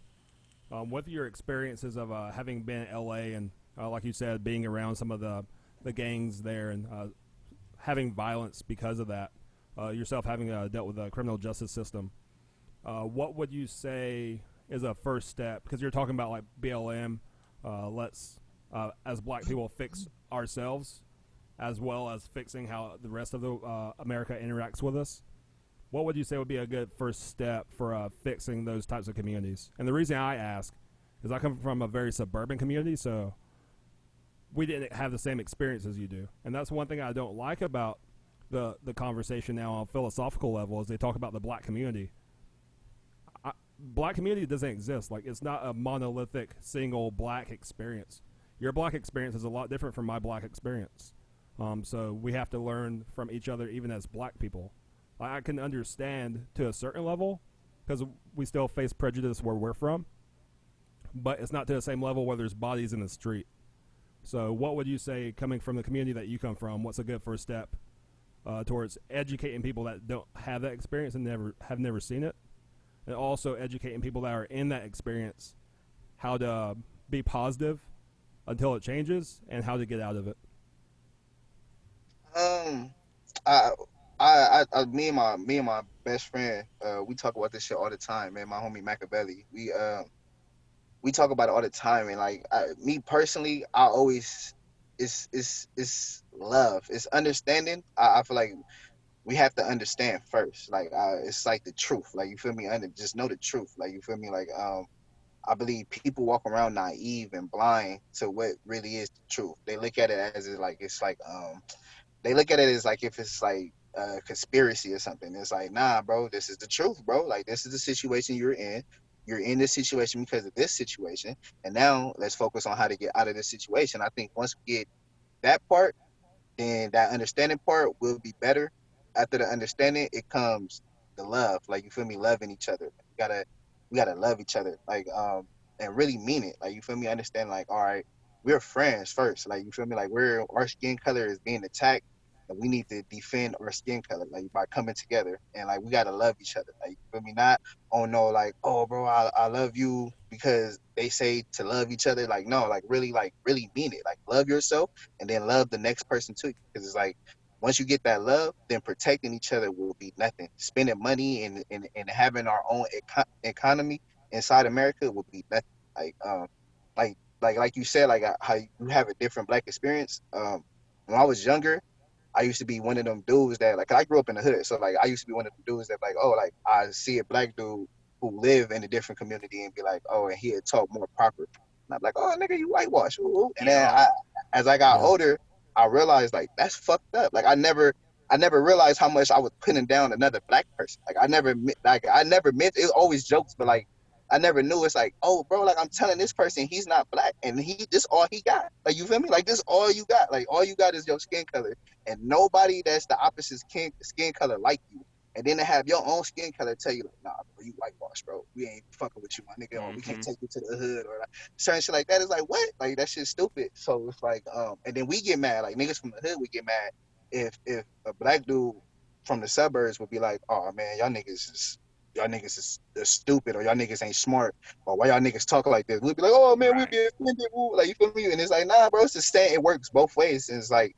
S1: With your experiences of having been in LA and, like you said, being around some of the gangs there and having violence because of that, yourself having dealt with the criminal justice system, what would you say is a first step? Because you're talking about like BLM, let's as black people fix ourselves. as well as fixing how the rest of the America interacts with us, what would you say would be a good first step for fixing those types of communities? And the reason I ask is I come from a very suburban community, so we didn't have the same experience as you do, and that's one thing I don't like about the conversation now on a philosophical level is they talk about the black community. Black community doesn't exist. Like, it's not a monolithic single black experience. Your black experience is a lot different from my black experience. So we have to learn from each other, even as black people. I can understand to a certain level because we still face prejudice where we're from, but it's not to the same level where there's bodies in the street. So, what would you say, coming from the community that you come from? What's a good first step towards educating people that don't have that experience and never seen it, and also educating people that are in that experience how to be positive until it changes and how to get out of it?
S3: Um, I, me and my best friend, we talk about this shit all the time, man. My homie Machiavelli, we talk about it all the time, and like, me personally, I always, it's love, it's understanding. I feel like we have to understand first, like, it's like the truth, like, you feel me? Just know the truth, like, you feel me? Like, I believe people walk around naive and blind to what really is the truth. They look at it as it's like they look at it as like if it's like a conspiracy or something. It's like, nah, bro, this is the truth, bro. Like, this is the situation you're in. You're in this situation because of this situation, and now let's focus on how to get out of this situation. I think once we get that part, then that understanding part will be better. After the understanding, it comes the love. Like, you feel me, loving each other. We gotta love each other. Like, and really mean it. Like, you feel me, understand, like, all right, we're friends first. Like, you feel me, like, our skin color is being attacked, and we need to defend our skin color, like, by coming together, and like, we gotta love each other. Like, you feel me, not, oh no, like, oh bro, I love you because they say to love each other. Like, really mean it. Like, love yourself, and then love the next person too. Because it's like, once you get that love, then protecting each other will be nothing. Spending money and having our own economy inside America will be nothing. Like, like you said, like, how you have a different black experience. When I was younger, I used to be one of them dudes that, like, I grew up in the hood, so like, I used to be one of them dudes that, like, oh, like, I see a black dude who live in a different community and be like, oh, and he'd talk more proper. And I'm like, oh, nigga, you whitewash. Ooh, ooh. And then
S2: Yo,
S3: as I got
S1: Yeah.
S3: older, I realized, like, that's fucked up. Like, I never realized how much I was putting down another black person. I never meant it. Always jokes, but like, I never knew. It's like, oh, bro, like, I'm telling this person he's not black, and this all he got. Like, you feel me? Like, this all you got. Like, all you got is your skin color, and nobody that's the opposite skin color like you. And then to have your own skin color tell you, like, nah, bro, you whitewash, bro. We ain't fucking with you, my nigga, or we can't
S2: mm-hmm.
S3: take you to the hood, or like certain shit like that. Is like, what? Like, that shit's stupid. So it's like, and then we get mad, like, niggas from the hood, we get mad if a black dude from the suburbs would be like, oh man, y'all niggas is stupid, or y'all niggas ain't smart, or why y'all niggas talk like this. We'd be like, oh man, we'd
S2: Right.
S3: be offended, woo. Like, you feel me? And it's like, nah, bro, it's the same. It works both ways. And it's like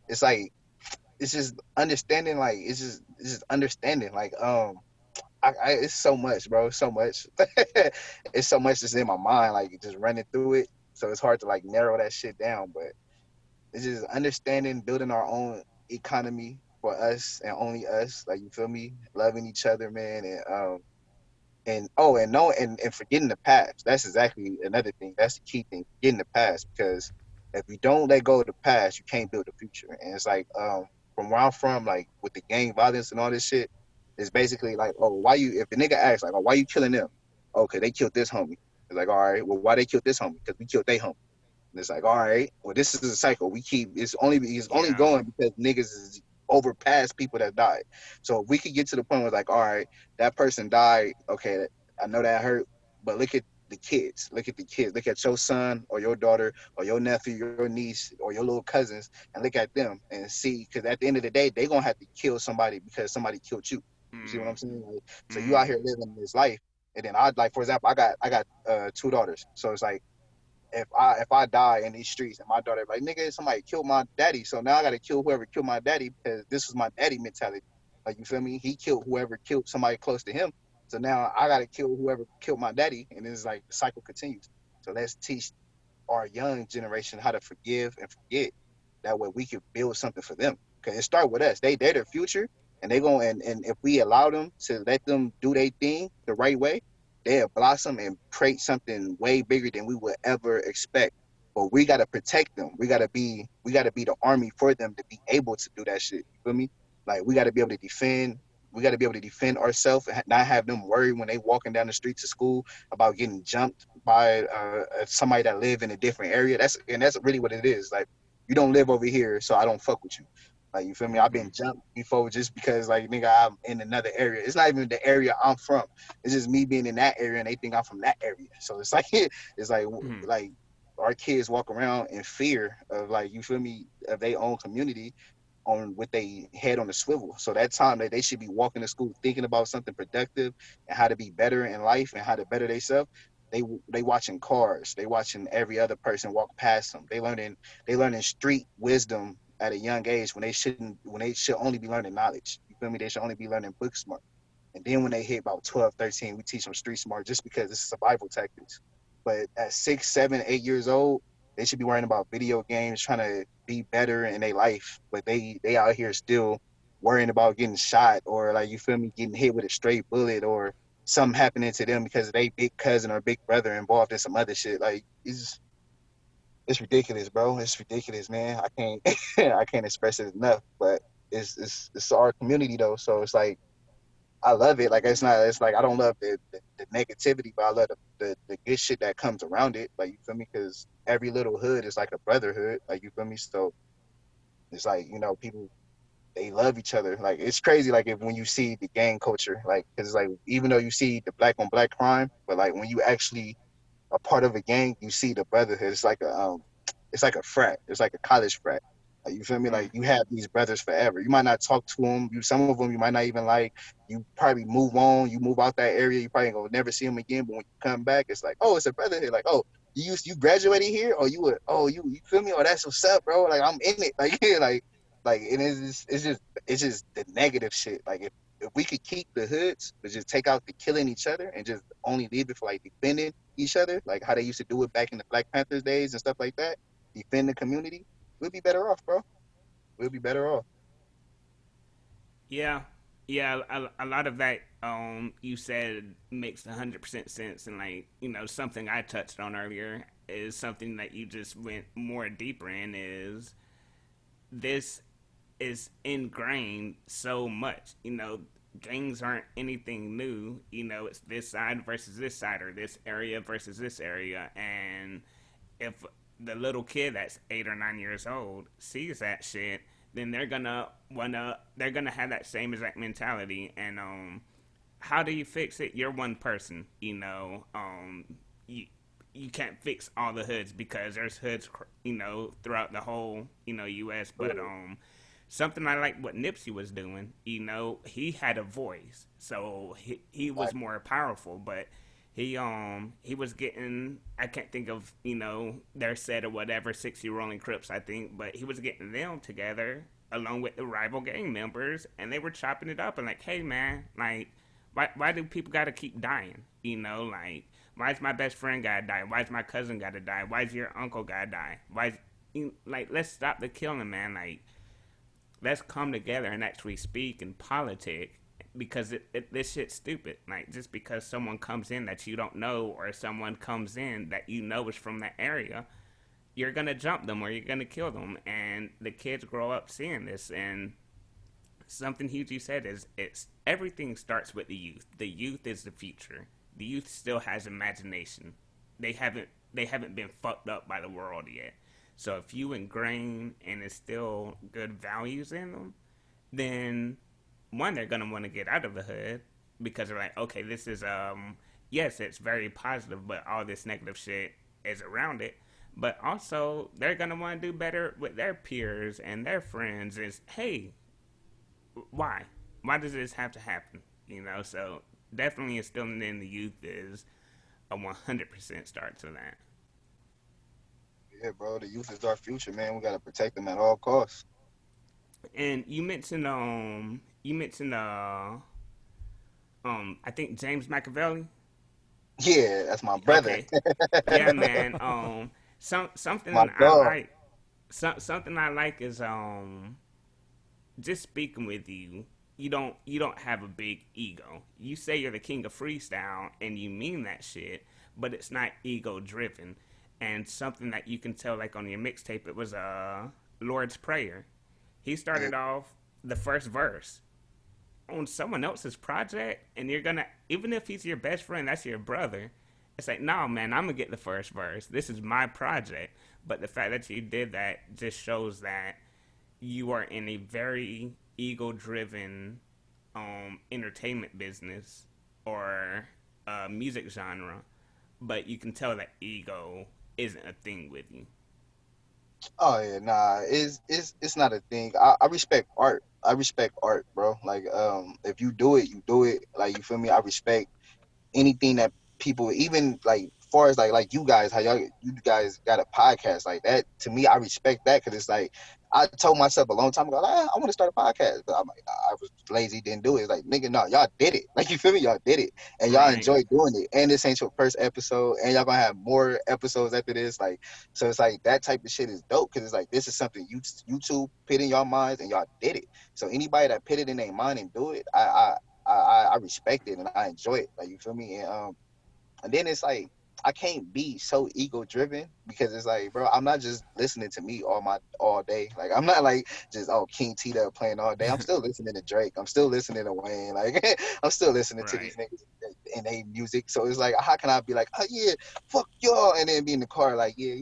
S3: it's just understanding. Like, it's just understanding. Like, it's so much, bro. So much. It's so much that's in my mind, like, just running through it. So it's hard to like narrow that shit down, but it's just understanding, building our own economy for us and only us. Like, you feel me? Loving each other, man, and forgetting the past. That's exactly another thing. That's the key thing, forgetting the past. Because if you don't let go of the past, you can't build the future. And it's like, from where I'm from, like, with the gang violence and all this shit, it's basically like, oh, why you? If the nigga asks, like, oh, why you killing them? Okay, they killed this homie. It's like, all right, well, why they killed this homie? Because we killed they homie. And it's like, all right, well, this is a cycle. It's only
S2: Yeah.
S3: going because niggas is overpass people that died. So if we could get to the point where it's like, all right, that person died. Okay, I know that hurt, but look at the kids. Look at the kids. Look at your son or your daughter or your nephew, your niece or your little cousins, and look at them and see. Because at the end of the day, they're gonna have to kill somebody because somebody killed you. You see what I'm saying? Like, so you out
S2: Mm-hmm.
S3: here living this life, and then I, like, for example, I got two daughters. So it's like, if I die in these streets and my daughter like, nigga, somebody killed my daddy, so now I gotta kill whoever killed my daddy because this was my daddy mentality. Like, you feel me? He killed whoever killed somebody close to him. So now I gotta kill whoever killed my daddy, and it's like the cycle continues. So let's teach our young generation how to forgive and forget, That way we could build something for them. Cause it start with us. They're their future, and they go and if we allow them to let them do their thing the right way, they'll blossom and create something way bigger than we would ever expect. But we gotta protect them. We gotta be the army for them to be able to do that shit. You feel me? Like we gotta be able to defend. We got to be able to defend ourselves and not have them worry when they walking down the street to school about getting jumped by somebody that live in a different area. That's really what it is. Like you don't live over here, so I don't fuck with you. Like you feel me? I've
S2: Mm-hmm.
S3: been jumped before just because like nigga I'm in another area. It's not even the area I'm from. It's just me being in that area and they think I'm from that area. So it's like it's
S2: Mm-hmm.
S3: like our kids walk around in fear of like you feel me of their own community on with their head on a swivel. So that time that they should be walking to school thinking about something productive and how to be better in life and how to better themselves. They watching cars. They watching every other person walk past them. They learning street wisdom at a young age when they should only be learning knowledge. You feel me? They should only be learning book smart. And then when they hit about 12, 13, we teach them street smart just because it's survival tactics. But at 6, 7, 8 years old, they should be worrying about video games, trying to be better in their life. But they out here still worrying about getting shot or like you feel me, getting hit with a straight bullet or something happening to them because they big cousin or big brother involved in some other shit. Like it's ridiculous, bro. It's ridiculous, man. I can't I can't express it enough. But it's our community though, so it's like I love it. Like it's not. It's like I don't love the negativity, but I love the good shit that comes around it. Like you feel me? Because every little hood is like a brotherhood. Like you feel me? So it's like people they love each other. Like it's crazy. Like if when you see the gang culture, like because it's like even though you see the black on black crime, but like when you actually a part of a gang, you see the brotherhood. It's like a frat. It's like a college frat. Like, you feel me?
S2: Mm.
S3: Like you have these brothers forever. You might not talk to them. Some of them you might not even like. You probably move on. You move out that area. You probably gonna never see them again. But when you come back, it's like, oh, it's a brotherhood. Like, oh, you graduated here, or you feel me? Oh, that's what's up, bro. Like I'm in it. Like yeah, like it's just the negative shit. Like if we could keep the hoods, but just take out the killing each other and just only leave it for like defending each other, like how they used to do it back in the Black Panthers days and stuff like that, defend the community, we'll be better off, bro. We'll be better off.
S2: Yeah, yeah. A lot of that you said makes 100% sense, and like something I touched on earlier is something that you just went more deeper in is this is ingrained so much. Gangs aren't anything new. It's this side versus this side, or this area versus this area. And if the little kid that's 8 or 9 years old sees that shit, then they're gonna have that same exact mentality. And how do you fix it? You're one person. You can't fix all the hoods because there's hoods, throughout the whole, U.S. But something I like what Nipsey was doing. He had a voice, so he was
S3: Like,
S2: more powerful. But he was getting, I can't think of their set or whatever, 60 Rolling Crips I think, but he was getting them together along with the rival gang members, and they were chopping it up and like, hey man, like why do people gotta keep dying? Like why's my best friend gotta die? Why's my cousin gotta die? Why's your uncle gotta die? Like let's stop the killing, man. Like let's come together and actually speak and politic because this shit's stupid. Like just because someone comes in that you don't know or someone comes in that is from that area, you're gonna jump them or you're gonna kill them, and the kids grow up seeing this. And something huge you said is it's everything starts with the youth. The youth is the future. The youth still has imagination. They haven't been fucked up by the world yet. So if you ingrain and instill good values in them, then one, they're gonna want to get out of the hood because they're like, okay, this is yes, it's very positive, but all this negative shit is around it. But also, they're gonna want to do better with their peers and their friends. Is hey, why? Why does this have to happen? So definitely instilling in the youth is a 100% start to that.
S3: yeah, bro, the youth is our future, man. We gotta protect them at all costs.
S2: And you mentioned I think James Machiavelli.
S3: Yeah, that's my brother,
S2: Okay, yeah, man.
S3: my
S2: Something I
S3: dog.
S2: like. something I like is just speaking with you. You don't have a big ego. You say you're the king of freestyle and you mean that shit, but it's not ego driven. And something that you can tell, like on your mixtape, it was Lord's Prayer. He
S3: Yeah.
S2: started off the first verse on someone else's project, and you're gonna, even if he's your best friend, that's your brother. It's like, no, man, I'm gonna get the first verse. This is my project. But the fact that you did that just shows that you are in a very ego driven entertainment business or music genre, but you can tell that ego isn't a thing with you.
S3: Oh yeah, nah, it's not a thing. I respect art. I respect art, bro. Like, if you do it, you do it. Like, you feel me? I respect anything that people, even like far as like you guys, how you guys got a podcast like that. To me, I respect that because it's like I told myself a long time ago, like, I want to start a podcast, but I'm like, I was lazy, didn't do it. It's like, nigga, no, y'all did it. Like, you feel me? Y'all did it, and y'all
S2: Right.
S3: enjoy doing it. And this ain't your first episode, and y'all gonna have more episodes after this. Like, so it's like that type of shit is dope because it's like this is something YouTube put in your minds, and y'all did it. So anybody that put it in their mind and do it, I respect it and I enjoy it. Like, you feel me? And then it's like I can't be so ego driven because it's like, bro, I'm not just listening to me all day. Like, I'm not like just King TDuB playing all day. I'm still listening to Drake. I'm still listening to Wayne. Like, I'm still listening to
S2: Right.
S3: these niggas and they music. So it's like, how can I be like, oh yeah, fuck y'all, and then be in the car like, yeah,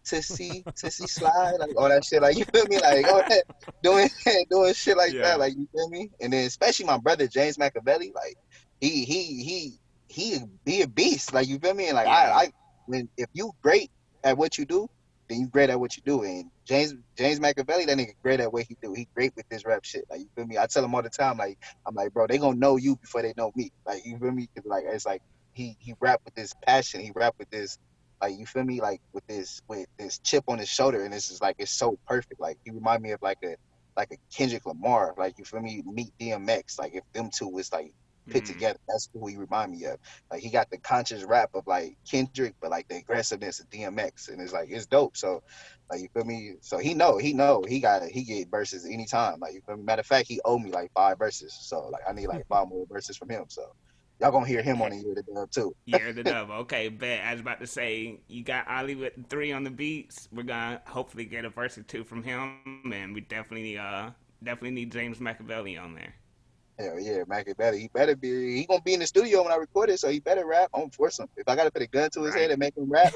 S3: Tissy slide, like all that shit. Like, you feel me? Like, all that doing doing shit like that.
S2: Yeah.
S3: Like, you feel me? And then especially my brother James Machiavelli, like he he he he a beast. Like, you feel me? And like
S2: Yeah.
S3: I when if you great at what you do, then you great at what you do. And James Machiavelli, that nigga great at what he do. He great with this rap shit. Like, you feel me? I tell him all the time, like, I'm like, bro, they gonna know you before they know me. Like, you feel me? 'Cause like it's like he rap with this passion. He rap with this, like, you feel me? Like with this chip on his shoulder, and this is like it's so perfect. Like, he remind me of like a Kendrick Lamar. Like, you feel me? Meet DMX. Like, if them two was like put
S2: Mm.
S3: together, that's who he remind me of. Like, he got the conscious rap of like Kendrick, but like the aggressiveness of DMX, and it's like it's dope. So, like, you feel me? So he get verses anytime. Like, you feel me? Matter of fact, he owe me like 5 verses. So like I need like 5 more verses from him. So y'all gonna hear him on the year to dub too.
S2: Year of the Dove. Okay, bet. I was about to say you got Ali with 3 on the beats. We're gonna hopefully get a verse or two from him, and we definitely need James Machiavelli on there.
S3: Hell yeah, Machiavelli. He better be. He gonna be in the studio when I record it, so he better rap. I'm gonna force him. If I gotta put a gun to his head
S2: Right.
S3: and make him rap,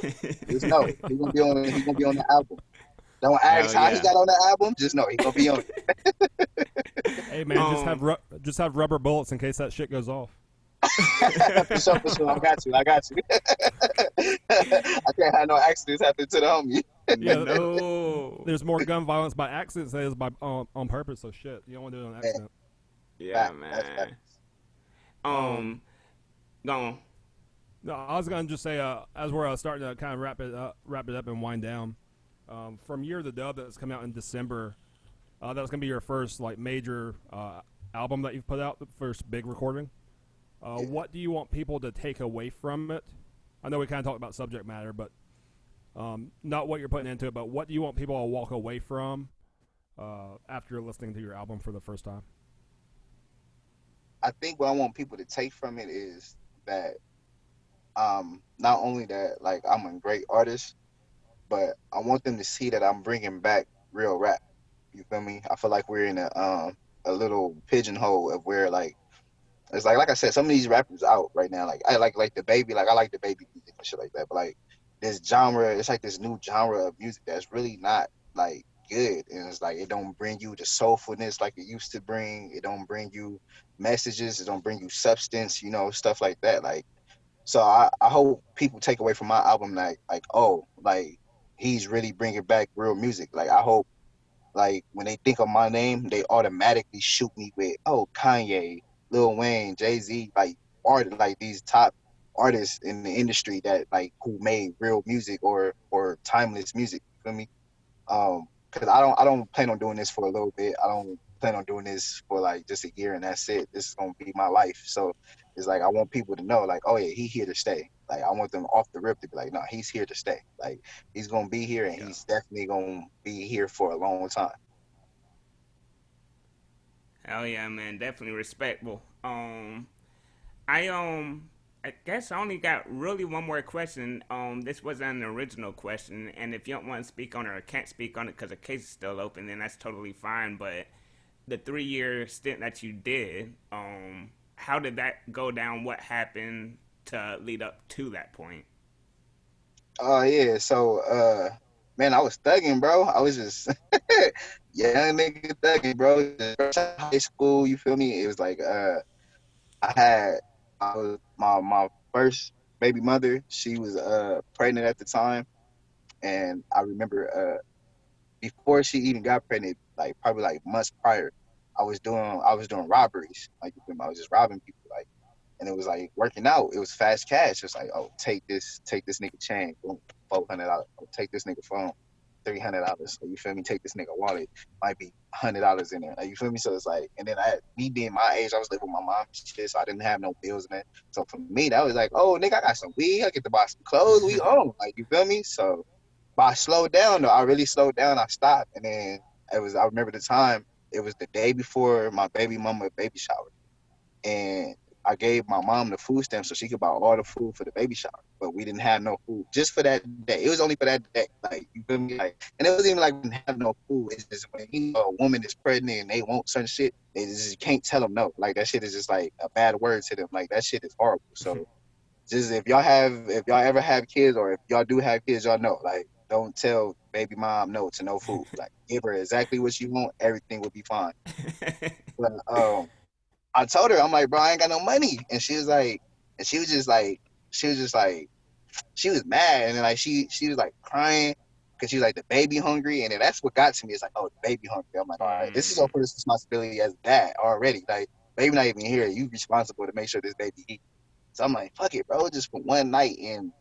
S3: just know he gonna be on. He gonna be on the album. Don't ask
S2: Hell
S3: how he
S2: yeah.
S3: got on the album. Just know he gonna be on
S1: Hey man,
S2: um.
S1: just have rubber bullets in case that shit goes off.
S3: it. For sure, for sure. I got you. I got you. I can't have no accidents happen to the homie.
S1: Yeah,
S2: No.
S1: there's more gun violence by accident than there is by on purpose. So shit, you don't want to do it on
S3: Yeah,
S1: accident.
S2: Yeah,
S3: fact. That's fact.
S2: man.
S1: Um,
S2: Um. Go on.
S1: no, I was gonna just say, as we're starting to kind of wrap it up and wind down. From Year of the Dub that's come out in December, that's gonna be your first like major album that you've put out, the first big recording.
S3: Yeah.
S1: What do you want people to take away from it? I know we kind of talked about subject matter, but not what you're putting into it, but what do you want people to walk away from after listening to your album for the first time?
S3: I think what I want people to take from it is that not only that like I'm a great artist, but I want them to see that I'm bringing back real rap. You feel me? I feel like we're in a little pigeonhole of where like it's like I said, some of these rappers out right now. Like I like the baby, like I like the baby music and shit like that. But like this genre, it's like this new genre of music that's really not like good. And it's like it don't bring you the soulfulness like it used to bring. It don't bring you messages. It don't bring you substance. Stuff like that. Like so, I hope people take away from my album like oh like he's really bringing back real music. Like I hope like when they think of my name, they automatically shoot me with Kanye, Lil Wayne, Jay-Z, like art like these top artists in the industry that like who made real music or timeless music. You feel me? Because I don't plan on doing this for a little bit. I don't plan on doing this for like just a year and that's it. This is gonna be my life. So It's like I want people to know, like, oh yeah, he here to stay. Like I want them off the rip to be like, no, he's here to stay. Like he's gonna be here, and
S2: Yeah.
S3: he's definitely gonna be here for a long time.
S2: Hell yeah, man. Definitely respectable. I I guess I only got really one more question. This wasn't an original question, and if you don't want to speak on it or can't speak on it because the case is still open, then that's totally fine. But the 3 year stint that you did, how did that go down? What happened to lead up to that point?
S3: Oh yeah, so man, I was thugging, bro. I was just young nigga thugging, bro. Just fresh out of high school, you feel me? It was like I had my first baby mother. She was pregnant at the time, and I remember before she even got pregnant, like probably like months prior, I was doing robberies. Like you feel me? I was just robbing people, like, and it was like working out. It was fast cash. It's like, oh, take this nigga chain, boom, $400. Oh, take this nigga phone, $300. So you feel me? Take this nigga wallet, might be $100 in there. Like, you feel me? So it's like, and then me being my age, I was living with my mom and shit, so I didn't have no bills in it. So for me, that was like, oh, nigga, I got some weed. I get to buy some clothes. We own, like, you feel me? So, but I slowed down though. I really slowed down. I stopped, and then it was. I remember the time. It was the day before my baby mama baby shower, and I gave my mom the food stamps so she could buy all the food for the baby shower. But we didn't have no food just for that day. It was only for that day. Like you feel me? Like, and it wasn't even like we didn't have no food. It's just when a woman is pregnant and they want certain shit, they just can't tell them no. Like that shit is just like a bad word to them. Like that shit is horrible. So just if y'all ever have kids or if y'all do have kids, y'all know, like, don't tell baby mom no to no food. Like give her exactly what she want, everything will be fine. But I told her, I'm like, bro, I ain't got no money. And she was like, and she was just like, she was mad. And then like, she was like crying because she was like, the baby hungry. And then that's what got to me. It's like, oh, the baby hungry. I'm like, all right, this is your
S2: Mm,
S3: first responsibility as dad already. Like, baby not even here. You responsible to make sure this baby eat. So I'm like, fuck it, bro, just for one night. And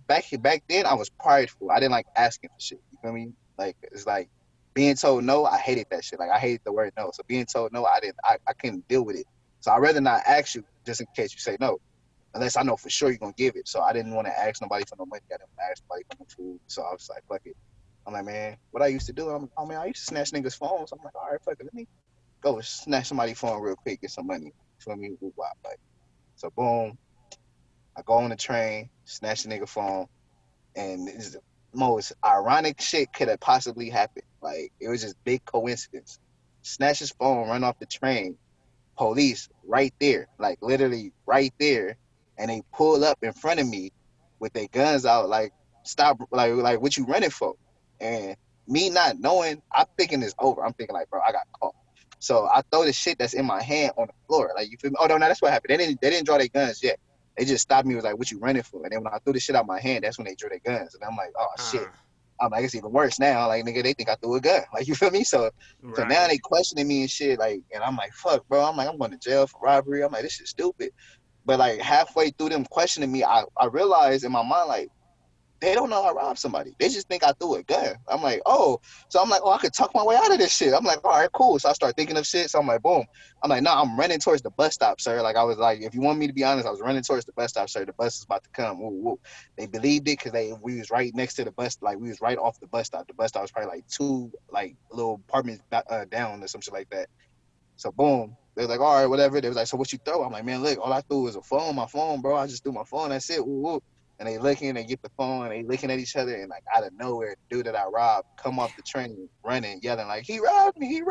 S3: back then I was prideful. I didn't like asking for shit. You feel me? Like it's like being told no, I hated that shit. Like I hated the word no. So being told no, I couldn't deal with it. So I'd rather not ask you just in case you say no. Unless I know for sure you're gonna give it. So I didn't want to ask nobody for no money. I didn't want to ask nobody for no food. So I was like, fuck it. I'm like, man, what I used to do, oh man, I used to snatch niggas' phones. I'm like, all right, fuck it, let me go snatch somebody's phone real quick, get some money. For me, like, so boom, I go on the train, snatch the nigga phone, and it's the most ironic shit could have possibly happened. Like it was just big coincidence. Snatch his phone, run off the train, police right there, like literally right there, and they pull up in front of me with their guns out, like stop, like what you running for? And me not knowing, I'm thinking it's over. I'm thinking like, bro, I got caught. So I throw the shit that's in my hand on the floor. Like you feel me? Oh no, that's what happened. They didn't draw their guns yet. They just stopped me. Was like, what you running for? And then when I threw the shit out my hand, that's when they drew their guns. And I'm like, oh shit.
S2: uh,
S3: I'm like, it's even worse now. Like, nigga, they think I threw a gun. Like, you feel me? So now
S2: right.
S3: they questioning me and shit. Like, and I'm like, fuck, bro. I'm like, I'm going to jail for robbery. I'm like, this shit stupid. But like halfway through them questioning me, I realized in my mind, like, they don't know I robbed somebody. They just think I threw a gun. I'm like, oh. So I'm like, oh, I could talk my way out of this shit. I'm like, all right, cool. So I start thinking of shit. So I'm like, boom. I'm like, no, I'm running towards the bus stop, sir. Like I was like, if you want me to be honest, I was running towards the bus stop, sir. The bus is about to come. Woo, woo. They believed it because we was right next to the bus. Like we was right off the bus stop. The bus stop was probably like two like little apartments down or some shit like that. So boom. They was like, all right, whatever. They was like, so what you throw? I'm like, man, look, all I threw was my phone, bro. I just threw my phone. That's it. Woo, woo. And they looking, they get the phone, and they looking at each other, and like out of nowhere, the dude that I robbed come off the train running, yelling like, he robbed me.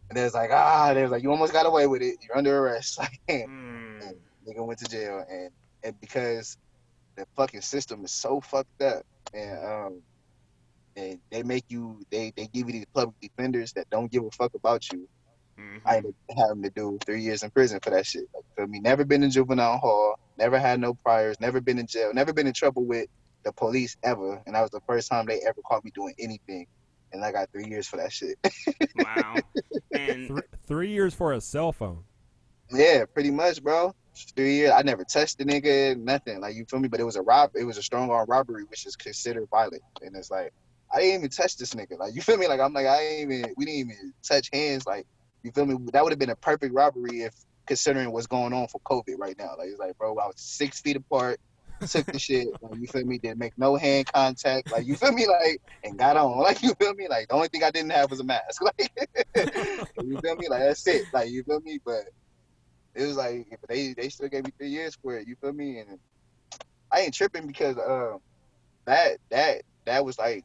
S3: And they was like, they was like, you almost got away with it. You're under arrest. and
S2: Mm,
S3: nigga went to jail, and because the fucking system is so fucked up, and they make you, they give you these public defenders that don't give a fuck about you. I
S2: mm-hmm.
S3: ended up having to do 3 years in prison for that shit. Like, feel me? Never been in juvenile hall, never had no priors, never been in jail, never been in trouble with the police ever. And that was the first time they ever caught me doing anything. And I got 3 years for that shit.
S2: Wow. And
S1: 3 years for a cell phone.
S3: Yeah, pretty much, bro. 3 years. I never touched the nigga, nothing. Like you feel me? But it was a strong arm robbery, which is considered violent. And it's like I didn't even touch this nigga. Like you feel me? Like I'm like we didn't even touch hands. Like you feel me? That would have been a perfect robbery if considering what's going on for COVID right now. Like, it's like, bro, I was 6 feet apart, took the shit, like, you feel me? Didn't make no hand contact, like, you feel me? Like, and got on, like, you feel me? Like, the only thing I didn't have was a mask, like, you feel me? Like, that's it, like, you feel me? But it was like, they still gave me 3 years for it, you feel me? And I ain't tripping because that was like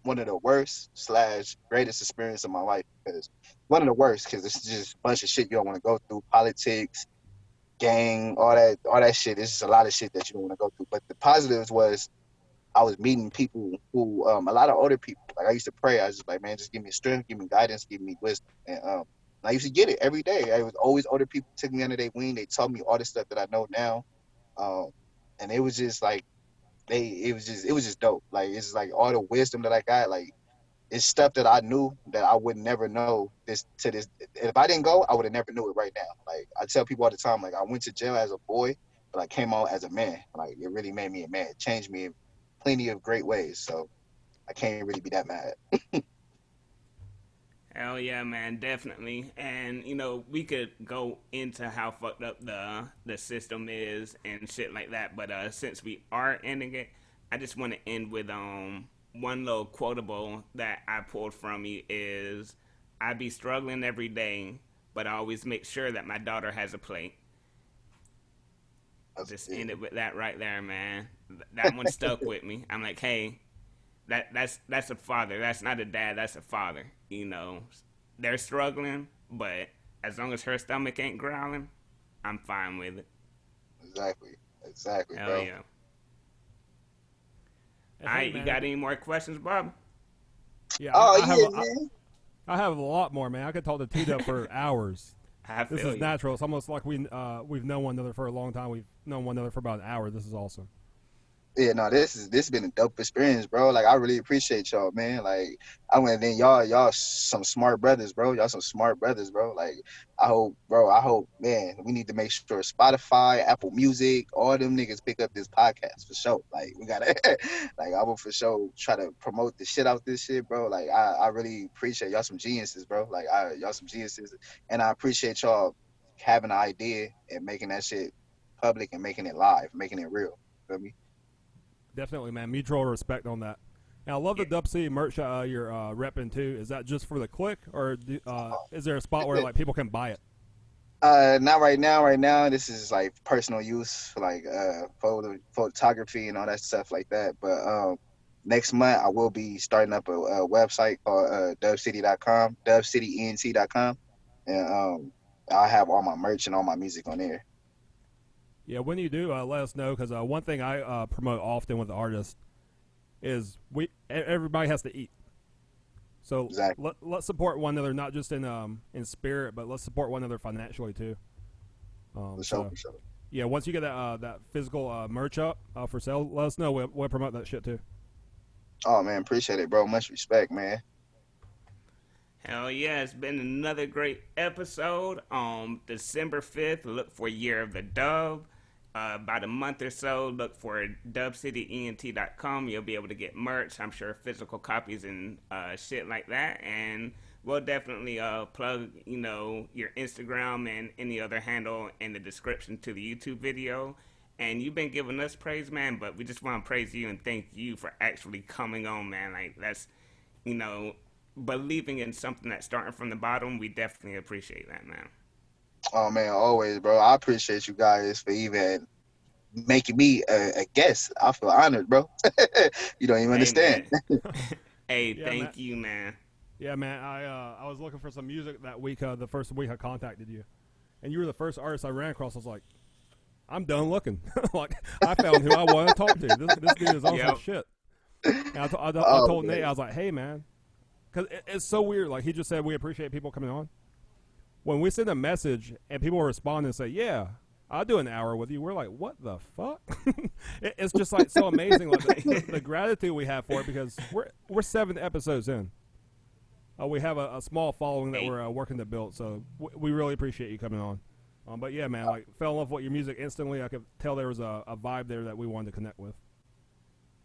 S3: one of the worst slash greatest experience of my life, because one of the worst, because it's just a bunch of shit you don't want to go through, politics, gang, all that shit. It's just a lot of shit that you don't want to go through. But the positives was I was meeting people who a lot of older people. Like, I used to pray. I was just like, man, just give me strength, give me guidance, give me wisdom. And I used to get it every day. I was always older people took me under their wing. They taught me all the stuff that I know now. And it was just like it was just dope. Like, it's like all the wisdom that I got, like, it's stuff that I knew that I would never know this to this. If I didn't go, I would have never knew it right now. Like, I tell people all the time, like, I went to jail as a boy, but I came out as a man. Like, it really made me a man. It changed me in plenty of great ways. So I can't really be that mad.
S2: Hell yeah, man, definitely. And you know, we could go into how fucked up the system is and shit like that. But since we are ending it, I just want to end with one little quotable that I pulled from you is, "I be struggling every day, but I always make sure that my daughter has a plate." Just end it with that right there, man. That one stuck with me. I'm like, hey, that's a father. That's not a dad. That's a father. You know, they're struggling, but as long as her stomach ain't growling, I'm fine with it.
S3: Exactly,
S2: Hell
S3: bro.
S2: yeah.
S1: Hey,
S2: All right, you
S1: man,
S2: got any more questions, Bob?
S1: yeah,
S3: Oh
S1: I have
S3: yeah, man.
S1: I have a lot more, man. I could talk to TDuB for hours.
S2: I
S1: This
S2: feel
S1: is
S2: you.
S1: natural. It's almost like we've known one another for a long time. We've known one another for about an hour. This is awesome.
S3: Yeah, no, this been a dope experience, bro. Like, I really appreciate y'all, man. Like, I went then y'all some smart brothers, bro. Y'all some smart brothers, bro. Like, I hope, man, we need to make sure Spotify, Apple Music, all them niggas pick up this podcast for sure. Like, we gotta, like, I will for sure try to promote the shit out this shit, bro. Like, I really appreciate y'all some geniuses, bro. Like, y'all some geniuses, and I appreciate y'all having an idea and making that shit public and making it live, making it real. Feel me?
S1: Definitely, man. Mutual respect on that. And I love the
S2: Yeah.
S1: Dub City merch you're repping too. Is that just for the click, or is there a spot where like people can buy it?
S3: Not right now. Right now, this is like personal use for like photography and all that stuff like that. But next month I will be starting up a website called dubcity.com, dubcityent.com, and I'll have all my merch and all my music on there.
S1: Yeah, when you do, let us know because one thing I promote often with the artists is everybody has to eat. So
S3: Exactly.
S1: let's support one another, not just in spirit, but let's support one another financially too.
S3: For sure,
S1: So
S3: for sure.
S1: yeah, once you get that physical merch up for sale, let us know. We'll promote that shit too.
S3: Oh man, appreciate it, bro. Much respect, man.
S2: Hell yeah, it's been another great episode. December 5th, look for Year of the Dove. About a month or so, look for dubcityent.com. You'll be able to get merch. I'm sure physical copies and shit like that. And we'll definitely plug, you know, your Instagram and any other handle in the description to the YouTube video. And you've been giving us praise, man, but we just want to praise you and thank you for actually coming on, man. Like, that's, you know, believing in something that's starting from the bottom. We definitely appreciate that, man.
S3: Oh man, always, bro. I appreciate you guys for even making me a guest. I feel honored, bro. You don't even
S2: Hey,
S3: understand.
S2: man. Hey,
S1: Yeah, man.
S2: thank you, man.
S1: Yeah, man. I was looking for some music that week. The first week I contacted you, and you were the first artist I ran across. I was like, I'm done looking. Like, I found who I want to talk to. This dude is on some
S2: Yep.
S1: shit. And I
S3: Oh
S1: told
S3: man.
S1: Nate, I was like, hey man, because it's so weird. Like, he just said we appreciate people coming on. When we send a message and people respond and say, yeah, I'll do an hour with you, we're like, what the fuck? It's just like so amazing, like the gratitude we have for it, because we're 7 episodes in. We have a small following that we're working to build, so we really appreciate you coming on. But yeah, man, like, fell in love with your music instantly. I could tell there was a vibe there that we wanted to connect with.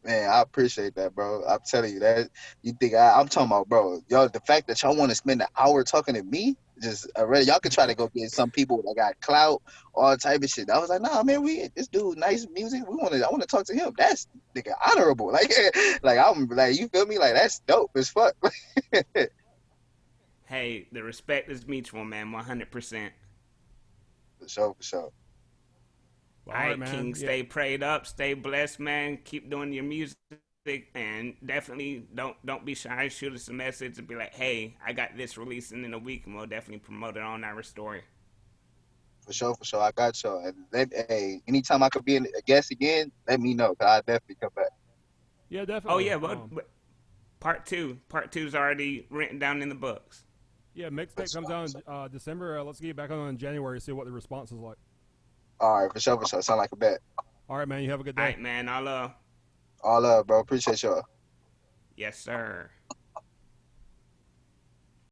S3: Man, I appreciate that, bro. I'm telling you that you think I'm talking about, bro. Y'all, the fact that y'all want to spend an hour talking to me, just already, y'all could try to go get some people that got clout, all type of shit. I was like, nah, man, this dude nice music. I want to talk to him. That's nigga honorable. Like, like I'm like, you feel me? Like that's dope as fuck.
S2: Hey, the respect is mutual, man. 100%.
S3: For sure, for sure.
S1: Well,
S2: All
S1: all right,
S2: right,
S1: man.
S2: King.
S1: Yeah.
S2: Stay prayed up. Stay blessed, man. Keep doing your music, and definitely don't be shy. Shoot us a message and be like, "Hey, I got this releasing in a week," and we'll definitely promote it on our story.
S3: For sure, for sure. I got y'all. And hey, anytime I could be a guest again, let me know. Cause I definitely come back.
S1: Yeah,
S2: Oh
S1: definitely.
S2: yeah, but part two is already written down in the books.
S1: Yeah,
S3: For
S1: mixtape comes
S3: sure, for
S1: out
S3: sure.
S1: in December. Let's get back on in January. See what the response is like.
S3: All right, for sure, for sure. Sound like a bet.
S1: All right, man. You have a good
S2: All
S1: day.
S2: right, man.
S3: All love, bro. Appreciate y'all.
S2: Yes, sir.